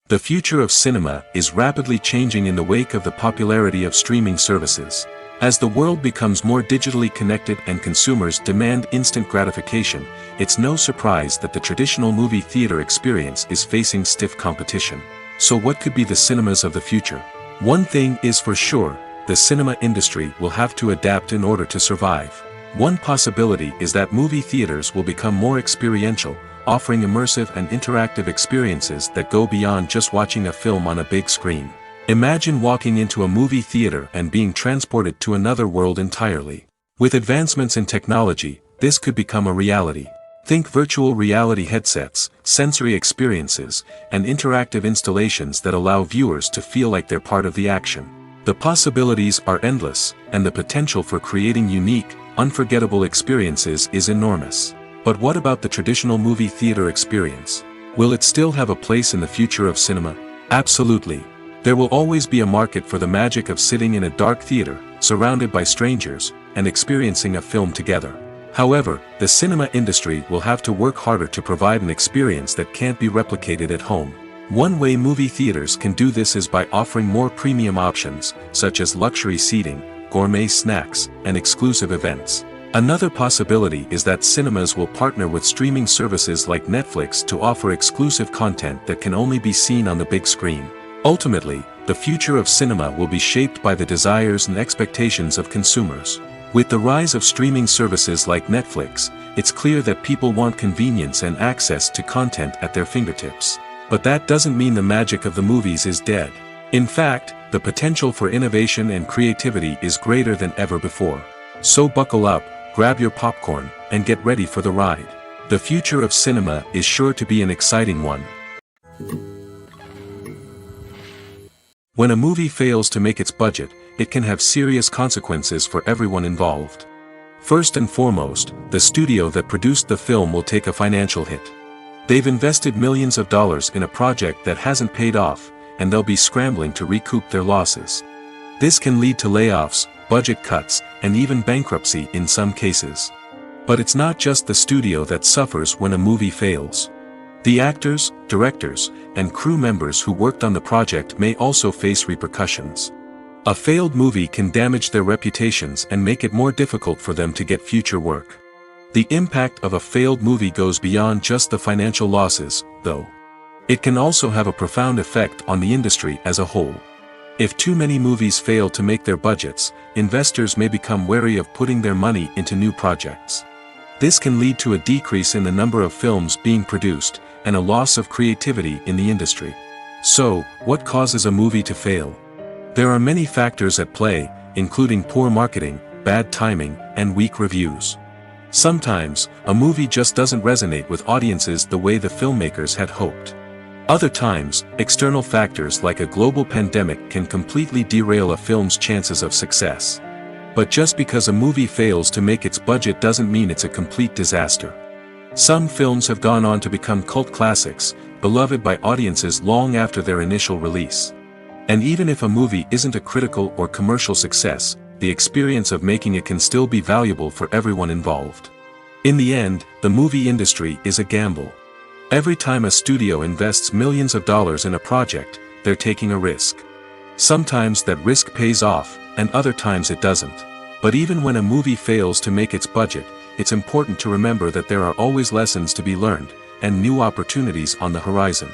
The future of cinema is rapidly changing in the wake of the popularity of streaming services. As the world becomes more digitally connected and consumers demand instant gratification, it's no surprise that the traditional movie theater experience is facing stiff competition. So what could be the cinemas of the future? One thing is for sure, the cinema industry will have to adapt in order to survive. One possibility is that movie theaters will become more experiential, offering immersive and interactive experiences that go beyond just watching a film on a big screen. Imagine walking into a movie theater and being transported to another world entirely. With advancements in technology, this could become a reality. Think virtual reality headsets, sensory experiences, and interactive installations that allow viewers to feel like they're part of the action. The possibilities are endless, and the potential for creating unique, unforgettable experiences is enormous. But what about the traditional movie theater experience? Will it still have a place in the future of cinema? Absolutely. There will always be a market for the magic of sitting in a dark theater, surrounded by strangers, and experiencing a film together. However, the cinema industry will have to work harder to provide an experience that can't be replicated at home. One way movie theaters can do this is by offering more premium options, such as luxury seating, gourmet snacks, and exclusive events. Another possibility is that cinemas will partner with streaming services like Netflix to offer exclusive content that can only be seen on the big screen. Ultimately, the future of cinema will be shaped by the desires and expectations of consumers. With the rise of streaming services like Netflix, it's clear that people want convenience and access to content at their fingertips. But that doesn't mean the magic of the movies is dead. In fact, the potential for innovation and creativity is greater than ever before. So buckle up, grab your popcorn, and get ready for the ride. The future of cinema is sure to be an exciting one. When a movie fails to make its budget, it can have serious consequences for everyone involved. First and foremost, the studio that produced the film will take a financial hit. They've invested millions of dollars in a project that hasn't paid off, and they'll be scrambling to recoup their losses. This can lead to layoffs, budget cuts, and even bankruptcy in some cases. But it's not just the studio that suffers when a movie fails. The actors, directors, and crew members who worked on the project may also face repercussions. A failed movie can damage their reputations and make it more difficult for them to get future work. The impact of a failed movie goes beyond just the financial losses, though. It can also have a profound effect on the industry as a whole. If too many movies fail to make their budgets, investors may become wary of putting their money into new projects. This can lead to a decrease in the number of films being produced, and a loss of creativity in the industry. So, what causes a movie to fail? There are many factors at play, including poor marketing, bad timing, and weak reviews. Sometimes, a movie just doesn't resonate with audiences the way the filmmakers had hoped. Other times, external factors like a global pandemic can completely derail a film's chances of success. But just because a movie fails to make its budget doesn't mean it's a complete disaster. Some films have gone on to become cult classics, beloved by audiences long after their initial release. And even if a movie isn't a critical or commercial success, the experience of making it can still be valuable for everyone involved. In the end, the movie industry is a gamble. Every time a studio invests millions of dollars in a project, they're taking a risk. Sometimes that risk pays off, and other times it doesn't. But even when a movie fails to make its budget, it's important to remember that there are always lessons to be learned, and new opportunities on the horizon.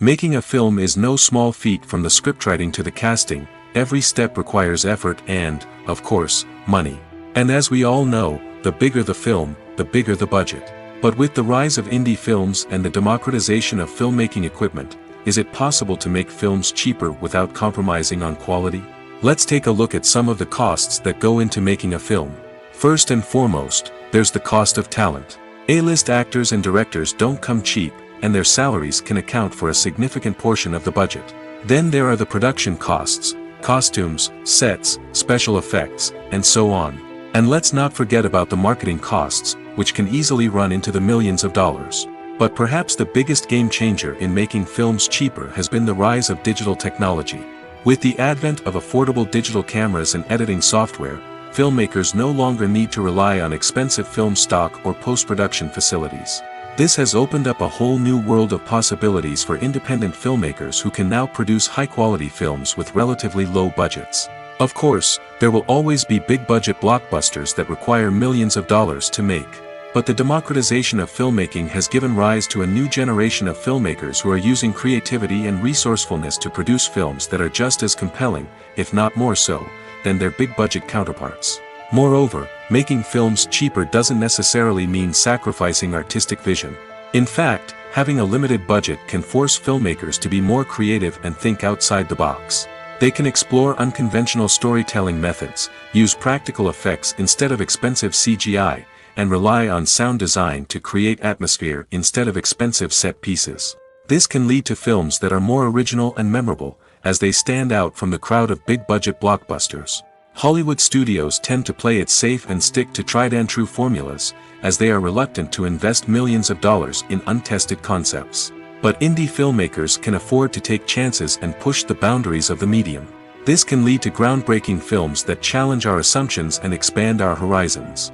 Making a film is no small feat. From the scriptwriting to the casting, every step requires effort and, of course, money. And as we all know, the bigger the film, the bigger the budget. But with the rise of indie films and the democratization of filmmaking equipment, is it possible to make films cheaper without compromising on quality? Let's take a look at some of the costs that go into making a film. First and foremost, there's the cost of talent. A-list actors and directors don't come cheap, and their salaries can account for a significant portion of the budget. Then there are the production costs, costumes, sets, special effects, and so on. And let's not forget about the marketing costs, which can easily run into the millions of dollars. But perhaps the biggest game changer in making films cheaper has been the rise of digital technology. With the advent of affordable digital cameras and editing software, filmmakers no longer need to rely on expensive film stock or post-production facilities. This has opened up a whole new world of possibilities for independent filmmakers who can now produce high-quality films with relatively low budgets. Of course, there will always be big-budget blockbusters that require millions of dollars to make. But the democratization of filmmaking has given rise to a new generation of filmmakers who are using creativity and resourcefulness to produce films that are just as compelling, if not more so, than their big-budget counterparts. Moreover, making films cheaper doesn't necessarily mean sacrificing artistic vision. In fact, having a limited budget can force filmmakers to be more creative and think outside the box. They can explore unconventional storytelling methods, use practical effects instead of expensive CGI, and rely on sound design to create atmosphere instead of expensive set pieces. This can lead to films that are more original and memorable, as they stand out from the crowd of big-budget blockbusters. Hollywood studios tend to play it safe and stick to tried-and-true formulas, as they are reluctant to invest millions of dollars in untested concepts. But indie filmmakers can afford to take chances and push the boundaries of the medium. This can lead to groundbreaking films that challenge our assumptions and expand our horizons.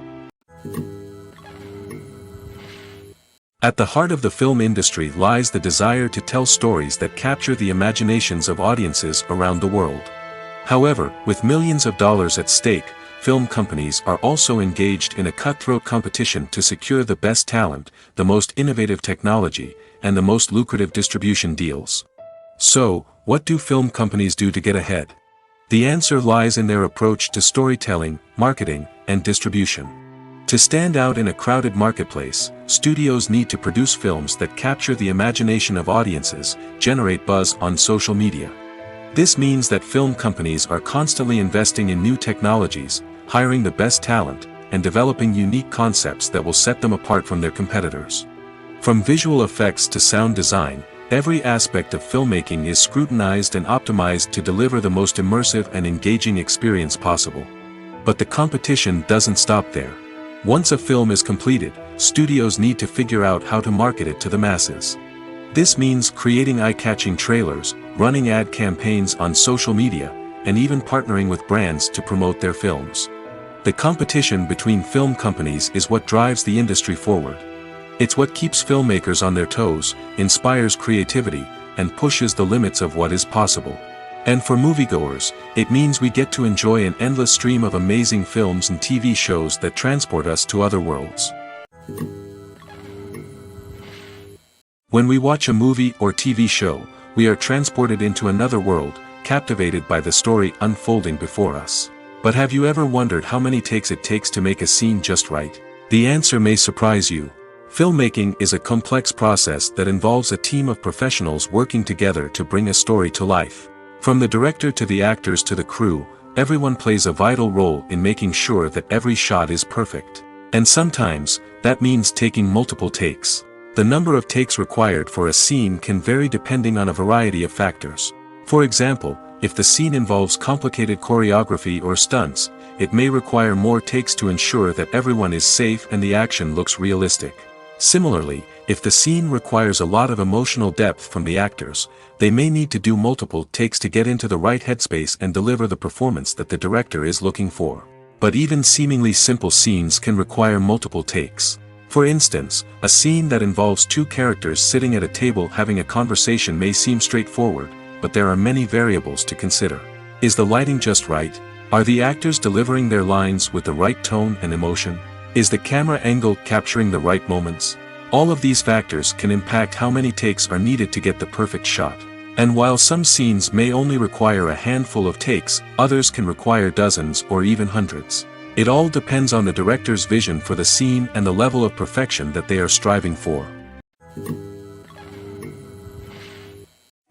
At the heart of the film industry lies the desire to tell stories that capture the imaginations of audiences around the world. However, with millions of dollars at stake, film companies are also engaged in a cutthroat competition to secure the best talent, the most innovative technology, and the most lucrative distribution deals. So, what do film companies do to get ahead? The answer lies in their approach to storytelling, marketing, and distribution. To stand out in a crowded marketplace, studios need to produce films that capture the imagination of audiences, generate buzz on social media. This means that film companies are constantly investing in new technologies, hiring the best talent, and developing unique concepts that will set them apart from their competitors. From visual effects to sound design, every aspect of filmmaking is scrutinized and optimized to deliver the most immersive and engaging experience possible. But the competition doesn't stop there. Once a film is completed, studios need to figure out how to market it to the masses. This means creating eye-catching trailers, running ad campaigns on social media, and even partnering with brands to promote their films. The competition between film companies is what drives the industry forward. It's what keeps filmmakers on their toes, inspires creativity, and pushes the limits of what is possible. And for moviegoers, it means we get to enjoy an endless stream of amazing films and TV shows that transport us to other worlds. When we watch a movie or TV show, we are transported into another world, captivated by the story unfolding before us. But have you ever wondered how many takes it takes to make a scene just right? The answer may surprise you. Filmmaking is a complex process that involves a team of professionals working together to bring a story to life. From the director to the actors to the crew, everyone plays a vital role in making sure that every shot is perfect. And sometimes, that means taking multiple takes. The number of takes required for a scene can vary depending on a variety of factors. For example, if the scene involves complicated choreography or stunts, it may require more takes to ensure that everyone is safe and the action looks realistic. Similarly, If the scene requires a lot of emotional depth from the actors, they may need to do multiple takes to get into the right headspace and deliver the performance that the director is looking for. But even seemingly simple scenes can require multiple takes. For instance, a scene that involves two characters sitting at a table having a conversation may seem straightforward, but there are many variables to consider. Is the lighting just right? Are the actors delivering their lines with the right tone and emotion? Is the camera angle capturing the right moments? All of these factors can impact how many takes are needed to get the perfect shot. And while some scenes may only require a handful of takes, others can require dozens or even hundreds. It all depends on the director's vision for the scene and the level of perfection that they are striving for.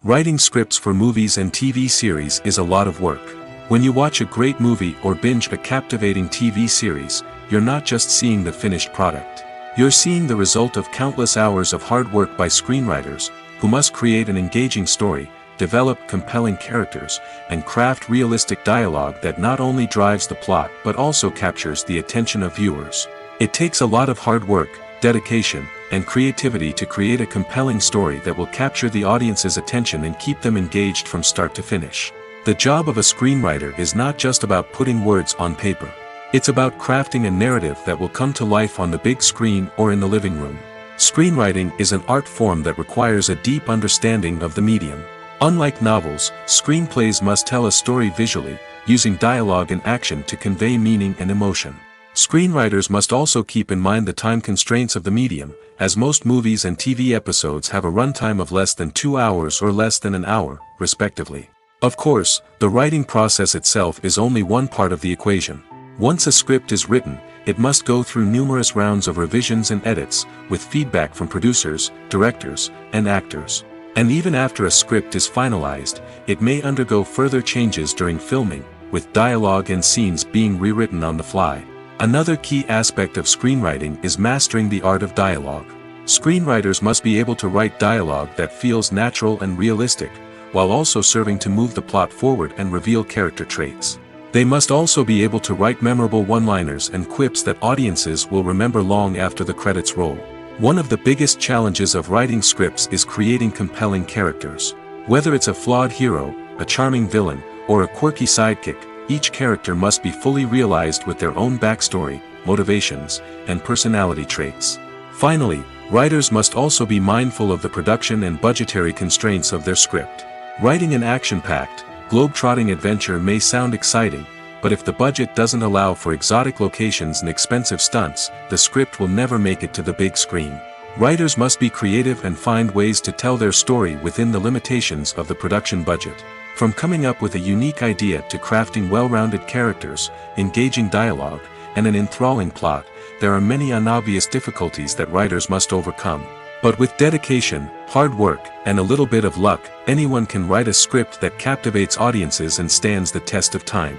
Writing scripts for movies and TV series is a lot of work. When you watch a great movie or binge a captivating TV series, you're not just seeing the finished product. You're seeing the result of countless hours of hard work by screenwriters, who must create an engaging story, develop compelling characters, and craft realistic dialogue that not only drives the plot but also captures the attention of viewers. It takes a lot of hard work, dedication, and creativity to create a compelling story that will capture the audience's attention and keep them engaged from start to finish. The job of a screenwriter is not just about putting words on paper. It's about crafting a narrative that will come to life on the big screen or in the living room. Screenwriting is an art form that requires a deep understanding of the medium. Unlike novels, screenplays must tell a story visually, using dialogue and action to convey meaning and emotion. Screenwriters must also keep in mind the time constraints of the medium, as most movies and TV episodes have a runtime of less than 2 hours or less than an hour, respectively. Of course, the writing process itself is only one part of the equation. Once a script is written, it must go through numerous rounds of revisions and edits, with feedback from producers, directors, and actors. And even after a script is finalized, it may undergo further changes during filming, with dialogue and scenes being rewritten on the fly. Another key aspect of screenwriting is mastering the art of dialogue. Screenwriters must be able to write dialogue that feels natural and realistic, while also serving to move the plot forward and reveal character traits. They must also be able to write memorable one-liners and quips that audiences will remember long after the credits roll. One of the biggest challenges of writing scripts is creating compelling characters. Whether it's a flawed hero, a charming villain, or a quirky sidekick, each character must be fully realized with their own backstory, motivations, and personality traits. Finally, writers must also be mindful of the production and budgetary constraints of their script. Writing an action-packed, globe-trotting adventure may sound exciting, but if the budget doesn't allow for exotic locations and expensive stunts, the script will never make it to the big screen. Writers must be creative and find ways to tell their story within the limitations of the production budget. From coming up with a unique idea to crafting well-rounded characters, engaging dialogue, and an enthralling plot, there are many unobvious difficulties that writers must overcome. But with dedication, hard work, and a little bit of luck, anyone can write a script that captivates audiences and stands the test of time.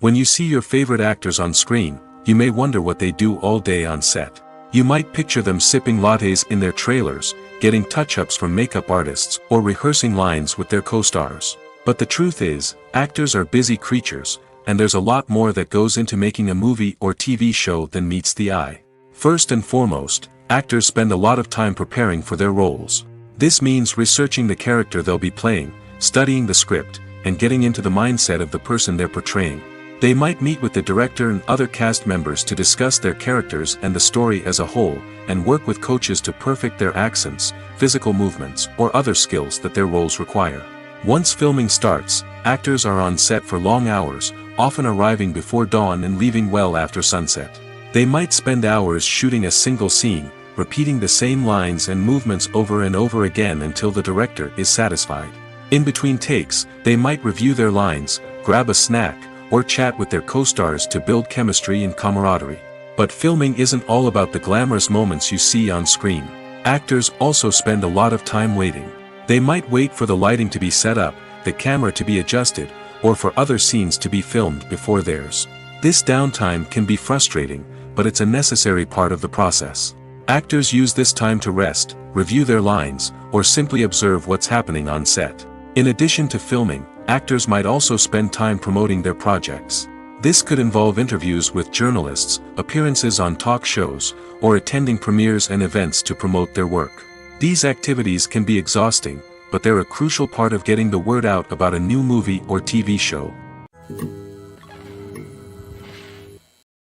When you see your favorite actors on screen, you may wonder what they do all day on set. You might picture them sipping lattes in their trailers, getting touch-ups from makeup artists, or rehearsing lines with their co-stars. But the truth is, actors are busy creatures, and there's a lot more that goes into making a movie or TV show than meets the eye. First and foremost, actors spend a lot of time preparing for their roles. This means researching the character they'll be playing, studying the script, and getting into the mindset of the person they're portraying. They might meet with the director and other cast members to discuss their characters and the story as a whole, and work with coaches to perfect their accents, physical movements, or other skills that their roles require. Once filming starts, actors are on set for long hours, often arriving before dawn and leaving well after sunset. They might spend hours shooting a single scene, repeating the same lines and movements over and over again until the director is satisfied. In between takes, they might review their lines, grab a snack, or chat with their co-stars to build chemistry and camaraderie. But filming isn't all about the glamorous moments you see on screen. Actors also spend a lot of time waiting. They might wait for the lighting to be set up, the camera to be adjusted, or for other scenes to be filmed before theirs. This downtime can be frustrating, but it's a necessary part of the process. Actors use this time to rest, review their lines, or simply observe what's happening on set. In addition to filming, actors might also spend time promoting their projects. This could involve interviews with journalists, appearances on talk shows, or attending premieres and events to promote their work. These activities can be exhausting, but they're a crucial part of getting the word out about a new movie or TV show.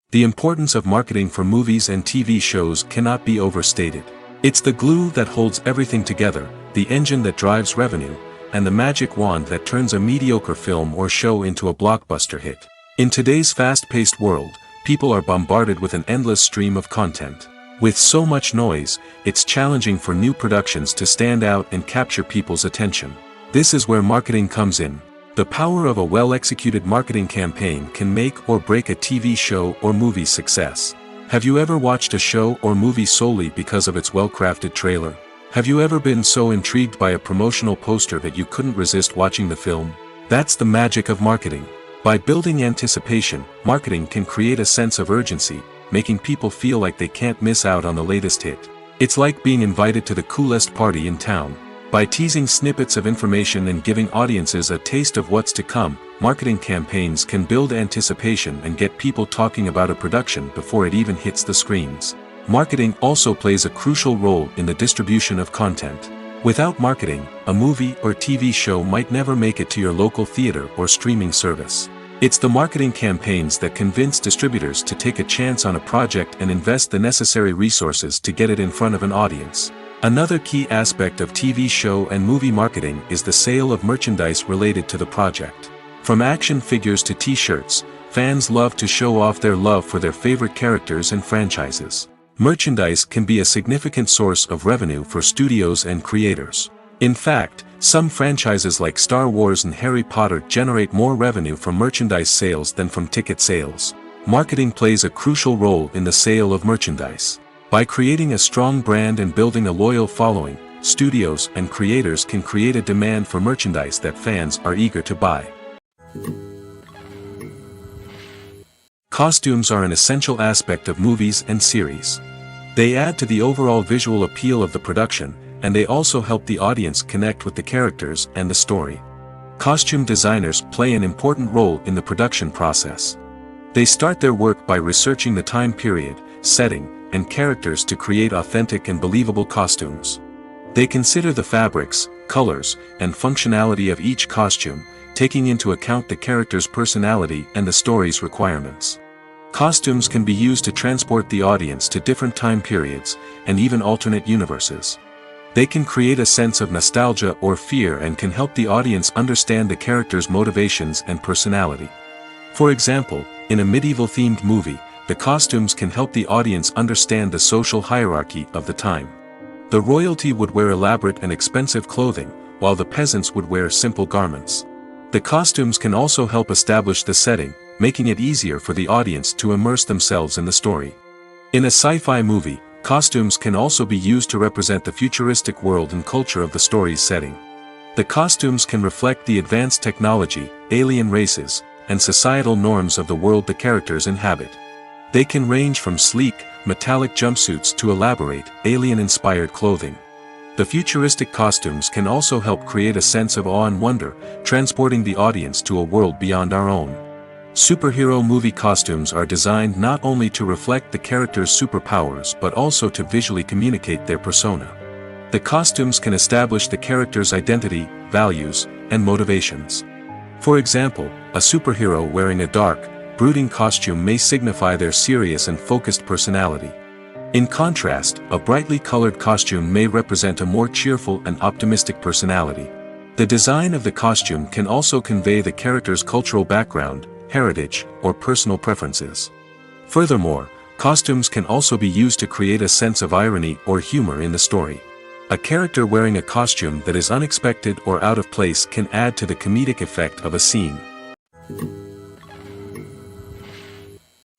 The importance of marketing for movies and TV shows cannot be overstated. It's the glue that holds everything together, the engine that drives revenue, and the magic wand that turns a mediocre film or show into a blockbuster hit. In today's fast-paced world, people are bombarded with an endless stream of content. With so much noise, it's challenging for new productions to stand out and capture people's attention. This is where marketing comes in. The power of a well-executed marketing campaign can make or break a TV show or movie's success. Have you ever watched a show or movie solely because of its well-crafted trailer? Have you ever been so intrigued by a promotional poster that you couldn't resist watching the film? That's the magic of marketing. By building anticipation, marketing can create a sense of urgency, making people feel like they can't miss out on the latest hit. It's like being invited to the coolest party in town. By teasing snippets of information and giving audiences a taste of what's to come, marketing campaigns can build anticipation and get people talking about a production before it even hits the screens. Marketing also plays a crucial role in the distribution of content. Without marketing, a movie or TV show might never make it to your local theater or streaming service. It's the marketing campaigns that convince distributors to take a chance on a project and invest the necessary resources to get it in front of an audience. Another key aspect of TV show and movie marketing is the sale of merchandise related to the project. From action figures to t-shirts, fans love to show off their love for their favorite characters and franchises. Merchandise can be a significant source of revenue for studios and creators. In fact, some franchises like Star Wars and Harry Potter generate more revenue from merchandise sales than from ticket sales. Marketing plays a crucial role in the sale of merchandise. By creating a strong brand and building a loyal following, studios and creators can create a demand for merchandise that fans are eager to buy. Costumes are an essential aspect of movies and series. They add to the overall visual appeal of the production, and they also help the audience connect with the characters and the story. Costume designers play an important role in the production process. They start their work by researching the time period, setting, and characters to create authentic and believable costumes. They consider the fabrics, colors, and functionality of each costume, taking into account the character's personality and the story's requirements. Costumes can be used to transport the audience to different time periods, and even alternate universes. They can create a sense of nostalgia or fear and can help the audience understand the character's motivations and personality. For example, in a medieval-themed movie, the costumes can help the audience understand the social hierarchy of the time. The royalty would wear elaborate and expensive clothing, while the peasants would wear simple garments. The costumes can also help establish the setting, making it easier for the audience to immerse themselves in the story. In a sci-fi movie, costumes can also be used to represent the futuristic world and culture of the story's setting. The costumes can reflect the advanced technology, alien races, and societal norms of the world the characters inhabit. They can range from sleek, metallic jumpsuits to elaborate, alien-inspired clothing. The futuristic costumes can also help create a sense of awe and wonder, transporting the audience to a world beyond our own. Superhero movie costumes are designed not only to reflect the character's superpowers but also to visually communicate their persona. The costumes can establish the character's identity, values, and motivations. For example, a superhero wearing a dark, brooding costume may signify their serious and focused personality. In contrast, a brightly colored costume may represent a more cheerful and optimistic personality. The design of the costume can also convey the character's cultural background, heritage, or personal preferences. Furthermore, costumes can also be used to create a sense of irony or humor in the story. A character wearing a costume that is unexpected or out of place can add to the comedic effect of a scene.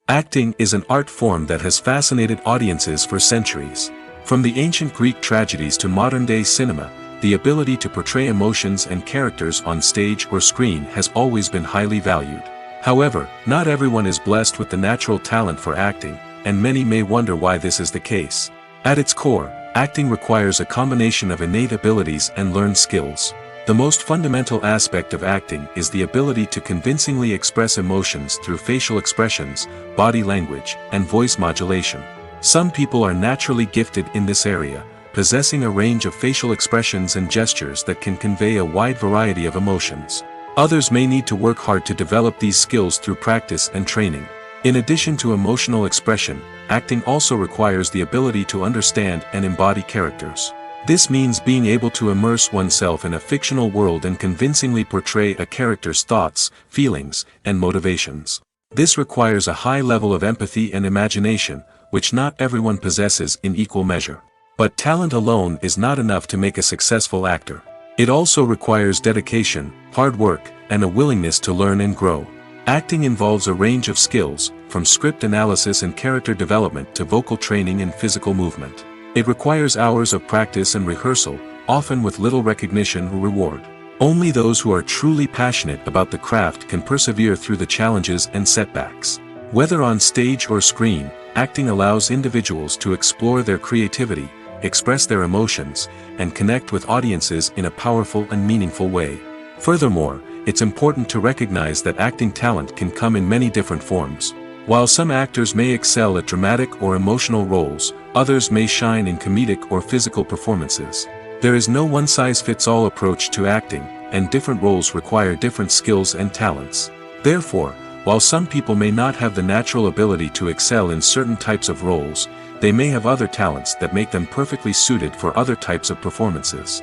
Acting is an art form that has fascinated audiences for centuries. From the ancient Greek tragedies to modern-day cinema, the ability to portray emotions and characters on stage or screen has always been highly valued. However, not everyone is blessed with the natural talent for acting, and many may wonder why this is the case. At its core, acting requires a combination of innate abilities and learned skills. The most fundamental aspect of acting is the ability to convincingly express emotions through facial expressions, body language, and voice modulation. Some people are naturally gifted in this area, possessing a range of facial expressions and gestures that can convey a wide variety of emotions. Others may need to work hard to develop these skills through practice and training. In addition to emotional expression, acting also requires the ability to understand and embody characters. This means being able to immerse oneself in a fictional world and convincingly portray a character's thoughts, feelings, and motivations. This requires a high level of empathy and imagination, which not everyone possesses in equal measure. But talent alone is not enough to make a successful actor. It also requires dedication, hard work, and a willingness to learn and grow. Acting involves a range of skills, from script analysis and character development to vocal training and physical movement. It requires hours of practice and rehearsal, often with little recognition or reward. Only those who are truly passionate about the craft can persevere through the challenges and setbacks. Whether on stage or screen, acting allows individuals to explore their creativity, express their emotions, and connect with audiences in a powerful and meaningful way. Furthermore, it's important to recognize that acting talent can come in many different forms. While some actors may excel at dramatic or emotional roles, others may shine in comedic or physical performances. There is no one-size-fits-all approach to acting, and different roles require different skills and talents. Therefore, while some people may not have the natural ability to excel in certain types of roles, they may have other talents that make them perfectly suited for other types of performances.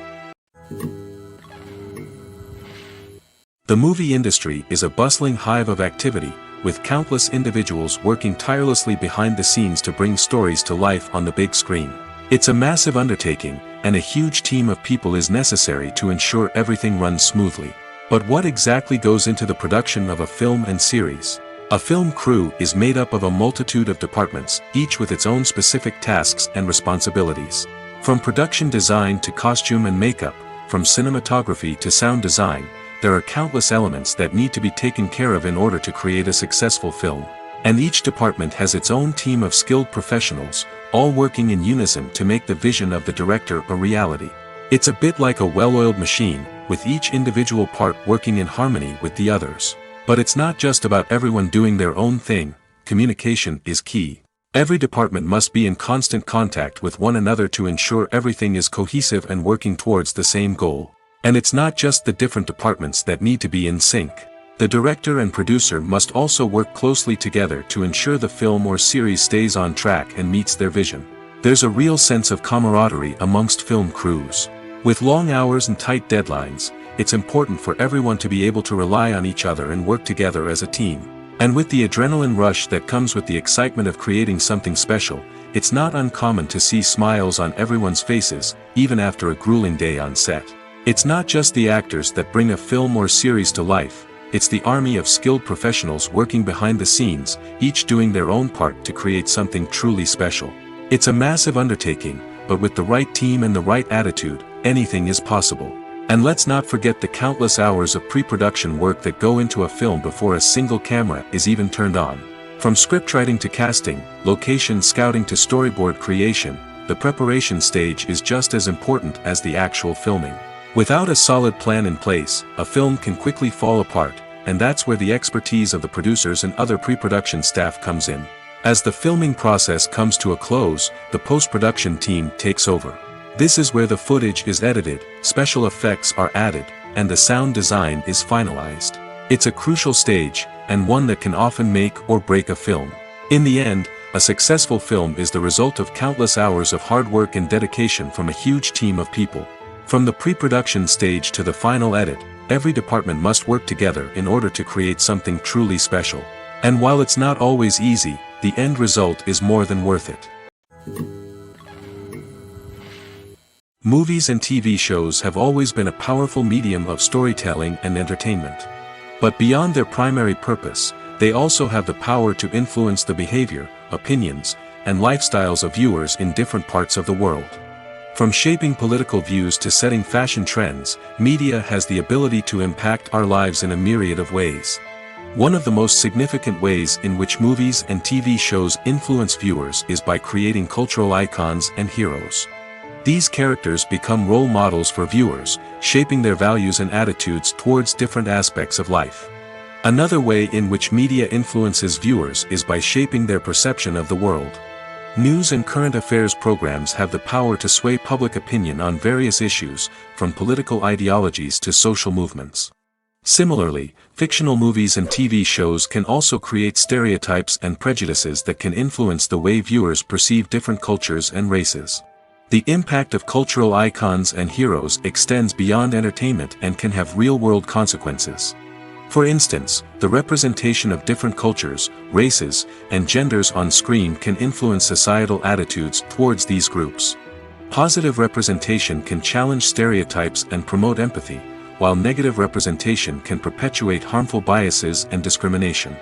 The movie industry is a bustling hive of activity, with countless individuals working tirelessly behind the scenes to bring stories to life on the big screen. It's a massive undertaking, and a huge team of people is necessary to ensure everything runs smoothly. But what exactly goes into the production of a film and series? A film crew is made up of a multitude of departments, each with its own specific tasks and responsibilities. From production design to costume and makeup, from cinematography to sound design, there are countless elements that need to be taken care of in order to create a successful film. And each department has its own team of skilled professionals, all working in unison to make the vision of the director a reality. It's a bit like a well-oiled machine, with each individual part working in harmony with the others. But it's not just about everyone doing their own thing. Communication is key. Every department must be in constant contact with one another to ensure everything is cohesive and working towards the same goal. And it's not just the different departments that need to be in sync. The director and producer must also work closely together to ensure the film or series stays on track and meets their vision. There's a real sense of camaraderie amongst film crews. With long hours and tight deadlines, it's important for everyone to be able to rely on each other and work together as a team. And with the adrenaline rush that comes with the excitement of creating something special, it's not uncommon to see smiles on everyone's faces, even after a grueling day on set. It's not just the actors that bring a film or series to life, it's the army of skilled professionals working behind the scenes, each doing their own part to create something truly special. It's a massive undertaking, but with the right team and the right attitude, anything is possible. And let's not forget the countless hours of pre-production work that go into a film before a single camera is even turned on. From scriptwriting to casting, location scouting to storyboard creation, the preparation stage is just as important as the actual filming. Without a solid plan in place, a film can quickly fall apart, and that's where the expertise of the producers and other pre-production staff comes in. As the filming process comes to a close, the post-production team takes over. This is where the footage is edited, special effects are added, and the sound design is finalized. It's a crucial stage, and one that can often make or break a film. In the end, a successful film is the result of countless hours of hard work and dedication from a huge team of people. From the pre-production stage to the final edit, every department must work together in order to create something truly special. And while it's not always easy, the end result is more than worth it. Movies and TV shows have always been a powerful medium of storytelling and entertainment. But beyond their primary purpose, they also have the power to influence the behavior, opinions, and lifestyles of viewers in different parts of the world. From shaping political views to setting fashion trends, media has the ability to impact our lives in a myriad of ways. One of the most significant ways in which movies and TV shows influence viewers is by creating cultural icons and heroes. These characters become role models for viewers, shaping their values and attitudes towards different aspects of life. Another way in which media influences viewers is by shaping their perception of the world. News and current affairs programs have the power to sway public opinion on various issues, from political ideologies to social movements. Similarly, fictional movies and TV shows can also create stereotypes and prejudices that can influence the way viewers perceive different cultures and races. The impact of cultural icons and heroes extends beyond entertainment and can have real-world consequences. For instance, the representation of different cultures, races, and genders on screen can influence societal attitudes towards these groups. Positive representation can challenge stereotypes and promote empathy, while negative representation can perpetuate harmful biases and discrimination.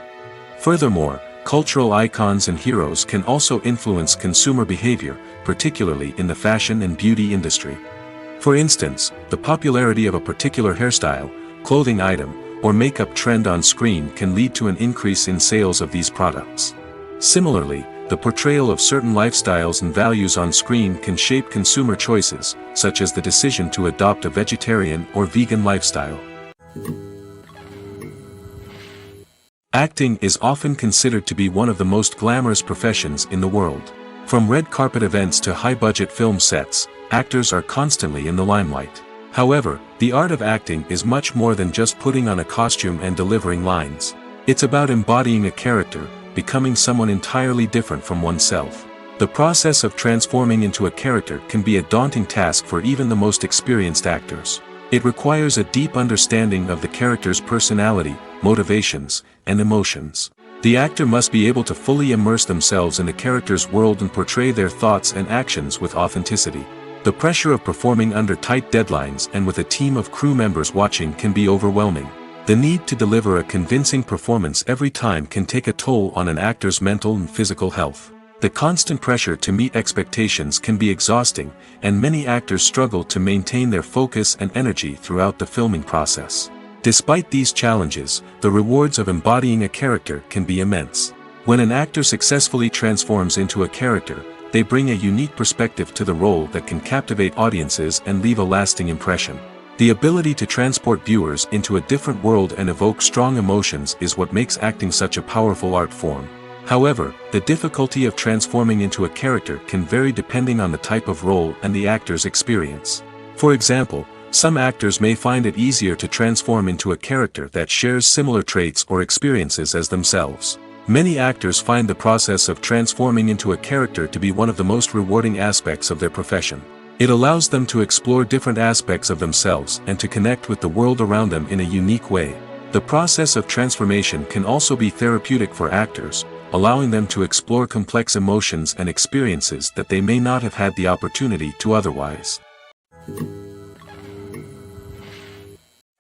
Furthermore, cultural icons and heroes can also influence consumer behavior, particularly in the fashion and beauty industry. For instance, the popularity of a particular hairstyle, clothing item, or makeup trend on screen can lead to an increase in sales of these products. Similarly, the portrayal of certain lifestyles and values on screen can shape consumer choices, such as the decision to adopt a vegetarian or vegan lifestyle. Acting is often considered to be one of the most glamorous professions in the world. From red carpet events to high-budget film sets, actors are constantly in the limelight. However, the art of acting is much more than just putting on a costume and delivering lines. It's about embodying a character, becoming someone entirely different from oneself. The process of transforming into a character can be a daunting task for even the most experienced actors. It requires a deep understanding of the character's personality, motivations, and emotions. The actor must be able to fully immerse themselves in the character's world and portray their thoughts and actions with authenticity. The pressure of performing under tight deadlines and with a team of crew members watching can be overwhelming. The need to deliver a convincing performance every time can take a toll on an actor's mental and physical health. The constant pressure to meet expectations can be exhausting, and many actors struggle to maintain their focus and energy throughout the filming process. Despite these challenges, the rewards of embodying a character can be immense. When an actor successfully transforms into a character, they bring a unique perspective to the role that can captivate audiences and leave a lasting impression. The ability to transport viewers into a different world and evoke strong emotions is what makes acting such a powerful art form. However, the difficulty of transforming into a character can vary depending on the type of role and the actor's experience. For example, some actors may find it easier to transform into a character that shares similar traits or experiences as themselves. Many actors find the process of transforming into a character to be one of the most rewarding aspects of their profession. It allows them to explore different aspects of themselves and to connect with the world around them in a unique way. The process of transformation can also be therapeutic for actors, allowing them to explore complex emotions and experiences that they may not have had the opportunity to otherwise.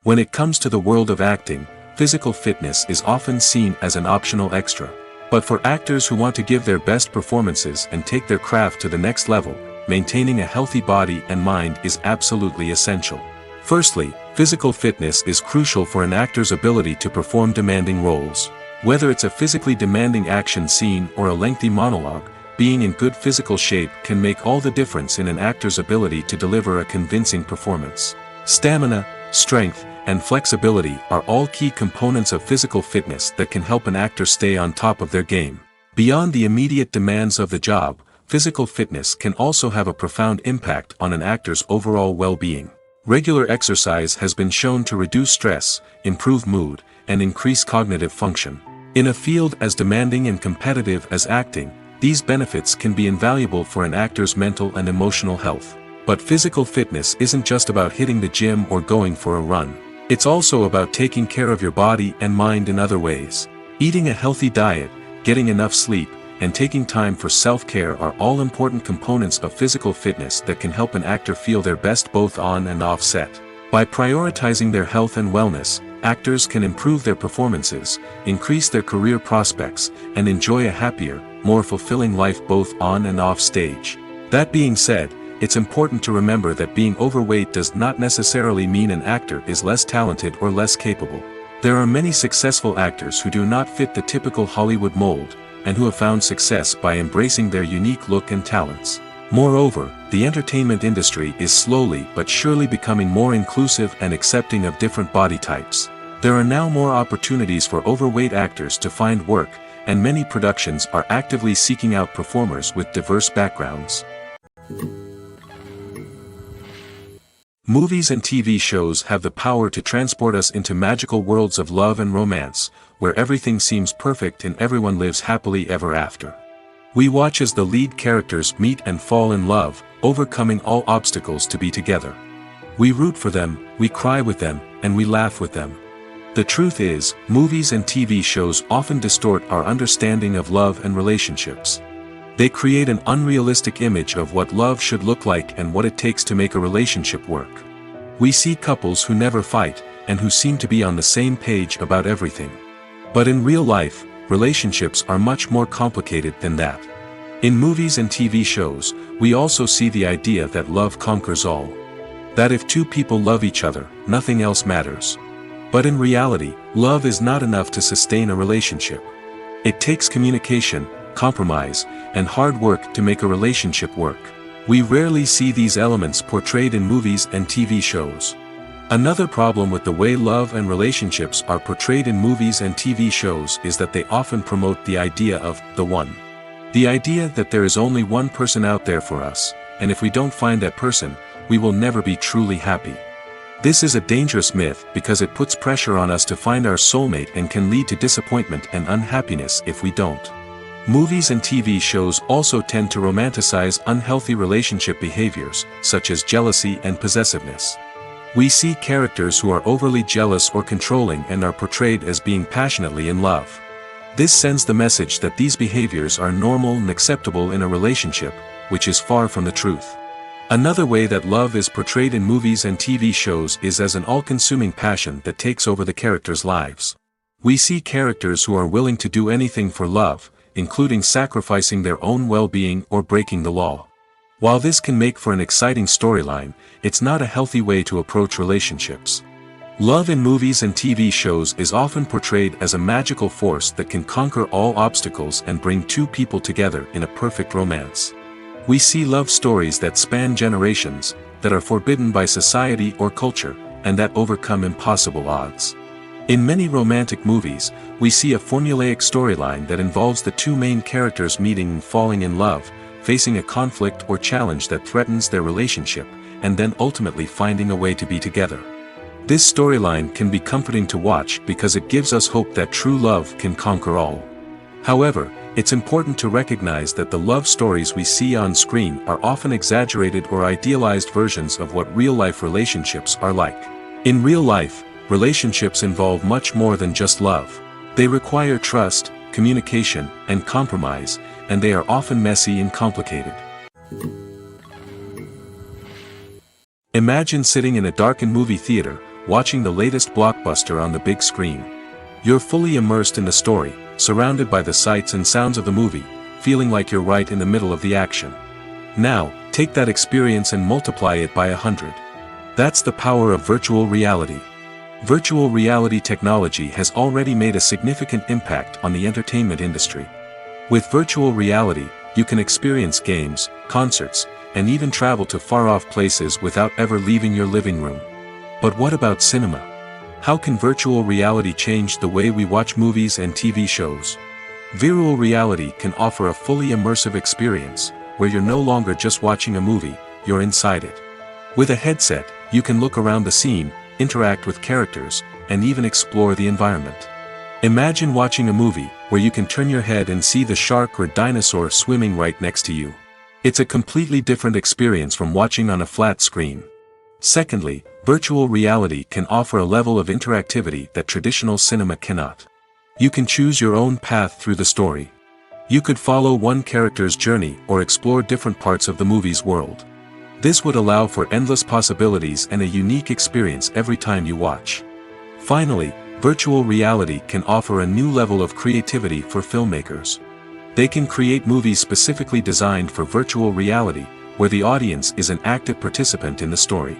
When it comes to the world of acting, physical fitness is often seen as an optional extra. But for actors who want to give their best performances and take their craft to the next level, maintaining a healthy body and mind is absolutely essential. Firstly, physical fitness is crucial for an actor's ability to perform demanding roles. Whether it's a physically demanding action scene or a lengthy monologue, being in good physical shape can make all the difference in an actor's ability to deliver a convincing performance. Stamina, strength, and flexibility are all key components of physical fitness that can help an actor stay on top of their game. Beyond the immediate demands of the job, physical fitness can also have a profound impact on an actor's overall well-being. Regular exercise has been shown to reduce stress, improve mood, and increase cognitive function. In a field as demanding and competitive as acting, these benefits can be invaluable for an actor's mental and emotional health. But physical fitness isn't just about hitting the gym or going for a run. It's also about taking care of your body and mind in other ways. Eating a healthy diet, getting enough sleep, and taking time for self-care are all important components of physical fitness that can help an actor feel their best both on and off set. By prioritizing their health and wellness, actors can improve their performances, increase their career prospects, and enjoy a happier, more fulfilling life both on and off stage. That being said, it's important to remember that being overweight does not necessarily mean an actor is less talented or less capable. There are many successful actors who do not fit the typical Hollywood mold, and who have found success by embracing their unique look and talents. Moreover, the entertainment industry is slowly but surely becoming more inclusive and accepting of different body types. There are now more opportunities for overweight actors to find work, and many productions are actively seeking out performers with diverse backgrounds. Movies and TV shows have the power to transport us into magical worlds of love and romance, where everything seems perfect and everyone lives happily ever after. We watch as the lead characters meet and fall in love, overcoming all obstacles to be together. We root for them, we cry with them, and we laugh with them. The truth is, movies and TV shows often distort our understanding of love and relationships. They create an unrealistic image of what love should look like and what it takes to make a relationship work. We see couples who never fight, and who seem to be on the same page about everything. But in real life, relationships are much more complicated than that. In movies and TV shows, we also see the idea that love conquers all. That if two people love each other, nothing else matters. But in reality, love is not enough to sustain a relationship. It takes communication, compromise, and hard work to make a relationship work. We rarely see these elements portrayed in movies and TV shows. Another problem with the way love and relationships are portrayed in movies and TV shows is that they often promote the idea of the one. The idea that there is only one person out there for us, and if we don't find that person, we will never be truly happy. This is a dangerous myth because it puts pressure on us to find our soulmate and can lead to disappointment and unhappiness if we don't. Movies and TV shows also tend to romanticize unhealthy relationship behaviors, such as jealousy and possessiveness. We see characters who are overly jealous or controlling and are portrayed as being passionately in love. This sends the message that these behaviors are normal and acceptable in a relationship, which is far from the truth. Another way that love is portrayed in movies and TV shows is as an all-consuming passion that takes over the characters' lives. We see characters who are willing to do anything for love, including sacrificing their own well-being or breaking the law. While this can make for an exciting storyline, it's not a healthy way to approach relationships. Love in movies and TV shows is often portrayed as a magical force that can conquer all obstacles and bring two people together in a perfect romance. We see love stories that span generations, that are forbidden by society or culture, and that overcome impossible odds. In many romantic movies, we see a formulaic storyline that involves the two main characters meeting and falling in love, facing a conflict or challenge that threatens their relationship, and then ultimately finding a way to be together. This storyline can be comforting to watch because it gives us hope that true love can conquer all. However, it's important to recognize that the love stories we see on screen are often exaggerated or idealized versions of what real-life relationships are like. In real life, relationships involve much more than just love. They require trust, communication, and compromise, and they are often messy and complicated. Imagine sitting in a darkened movie theater, watching the latest blockbuster on the big screen. You're fully immersed in the story, surrounded by the sights and sounds of the movie, feeling like you're right in the middle of the action. Now, take that experience and multiply it by 100. That's the power of virtual reality. Virtual reality technology has already made a significant impact on the entertainment industry. With virtual reality, you can experience games, concerts, and even travel to far-off places without ever leaving your living room. But what about cinema? How can virtual reality change the way we watch movies and TV shows? Virtual reality can offer a fully immersive experience, where you're no longer just watching a movie, you're inside it. With a headset, you can look around the scene, interact with characters, and even explore the environment. Imagine watching a movie where you can turn your head and see the shark or dinosaur swimming right next to you. It's a completely different experience from watching on a flat screen. Secondly, virtual reality can offer a level of interactivity that traditional cinema cannot. You can choose your own path through the story. You could follow one character's journey or explore different parts of the movie's world. This would allow for endless possibilities and a unique experience every time you watch. Finally, virtual reality can offer a new level of creativity for filmmakers. They can create movies specifically designed for virtual reality, where the audience is an active participant in the story.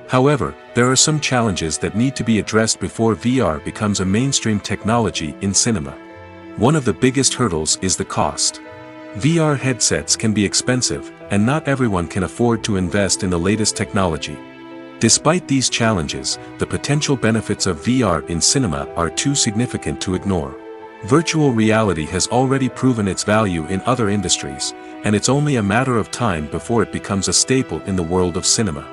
However, there are some challenges that need to be addressed before VR becomes a mainstream technology in cinema. One of the biggest hurdles is the cost. VR headsets can be expensive, and not everyone can afford to invest in the latest technology. Despite these challenges, the potential benefits of VR in cinema are too significant to ignore. Virtual reality has already proven its value in other industries, and it's only a matter of time before it becomes a staple in the world of cinema.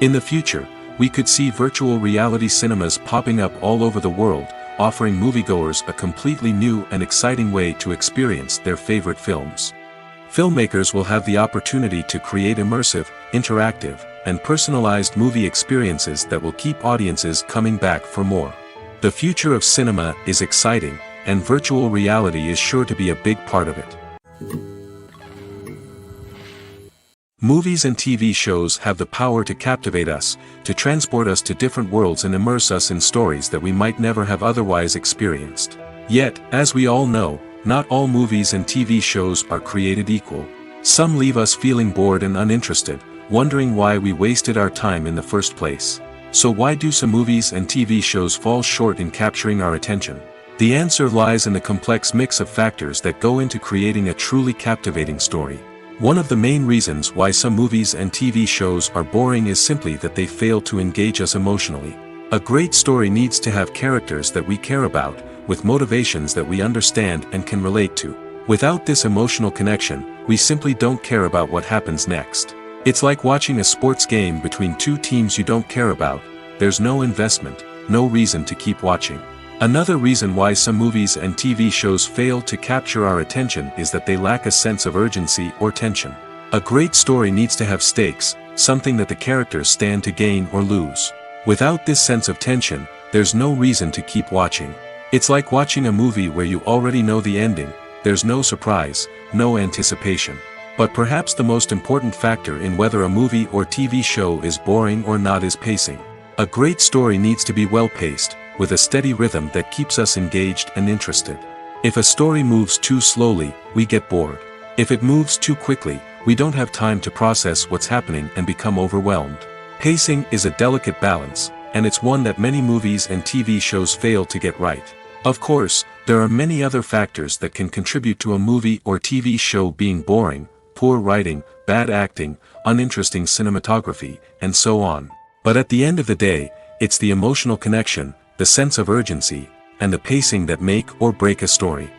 In the future, we could see virtual reality cinemas popping up all over the world, offering moviegoers a completely new and exciting way to experience their favorite films. Filmmakers will have the opportunity to create immersive, interactive, and personalized movie experiences that will keep audiences coming back for more. The future of cinema is exciting, and virtual reality is sure to be a big part of it. Movies and TV shows have the power to captivate us, to transport us to different worlds and immerse us in stories that we might never have otherwise experienced. Yet, as we all know, not all movies and TV shows are created equal. Some leave us feeling bored and uninterested, wondering why we wasted our time in the first place. So why do some movies and TV shows fall short in capturing our attention? The answer lies in the complex mix of factors that go into creating a truly captivating story. One of the main reasons why some movies and TV shows are boring is simply that they fail to engage us emotionally. A great story needs to have characters that we care about, with motivations that we understand and can relate to. Without this emotional connection, we simply don't care about what happens next. It's like watching a sports game between two teams you don't care about. There's no investment, no reason to keep watching. Another reason why some movies and TV shows fail to capture our attention is that they lack a sense of urgency or tension. A great story needs to have stakes, something that the characters stand to gain or lose. Without this sense of tension, there's no reason to keep watching. It's like watching a movie where you already know the ending. There's no surprise, no anticipation. But perhaps the most important factor in whether a movie or TV show is boring or not is pacing. A great story needs to be well-paced, with a steady rhythm that keeps us engaged and interested. If a story moves too slowly, we get bored. If it moves too quickly, we don't have time to process what's happening and become overwhelmed. Pacing is a delicate balance, and it's one that many movies and TV shows fail to get right. Of course, there are many other factors that can contribute to a movie or TV show being boring: poor writing, bad acting, uninteresting cinematography, and so on. But at the end of the day, it's the emotional connection, the sense of urgency, and the pacing that make or break a story.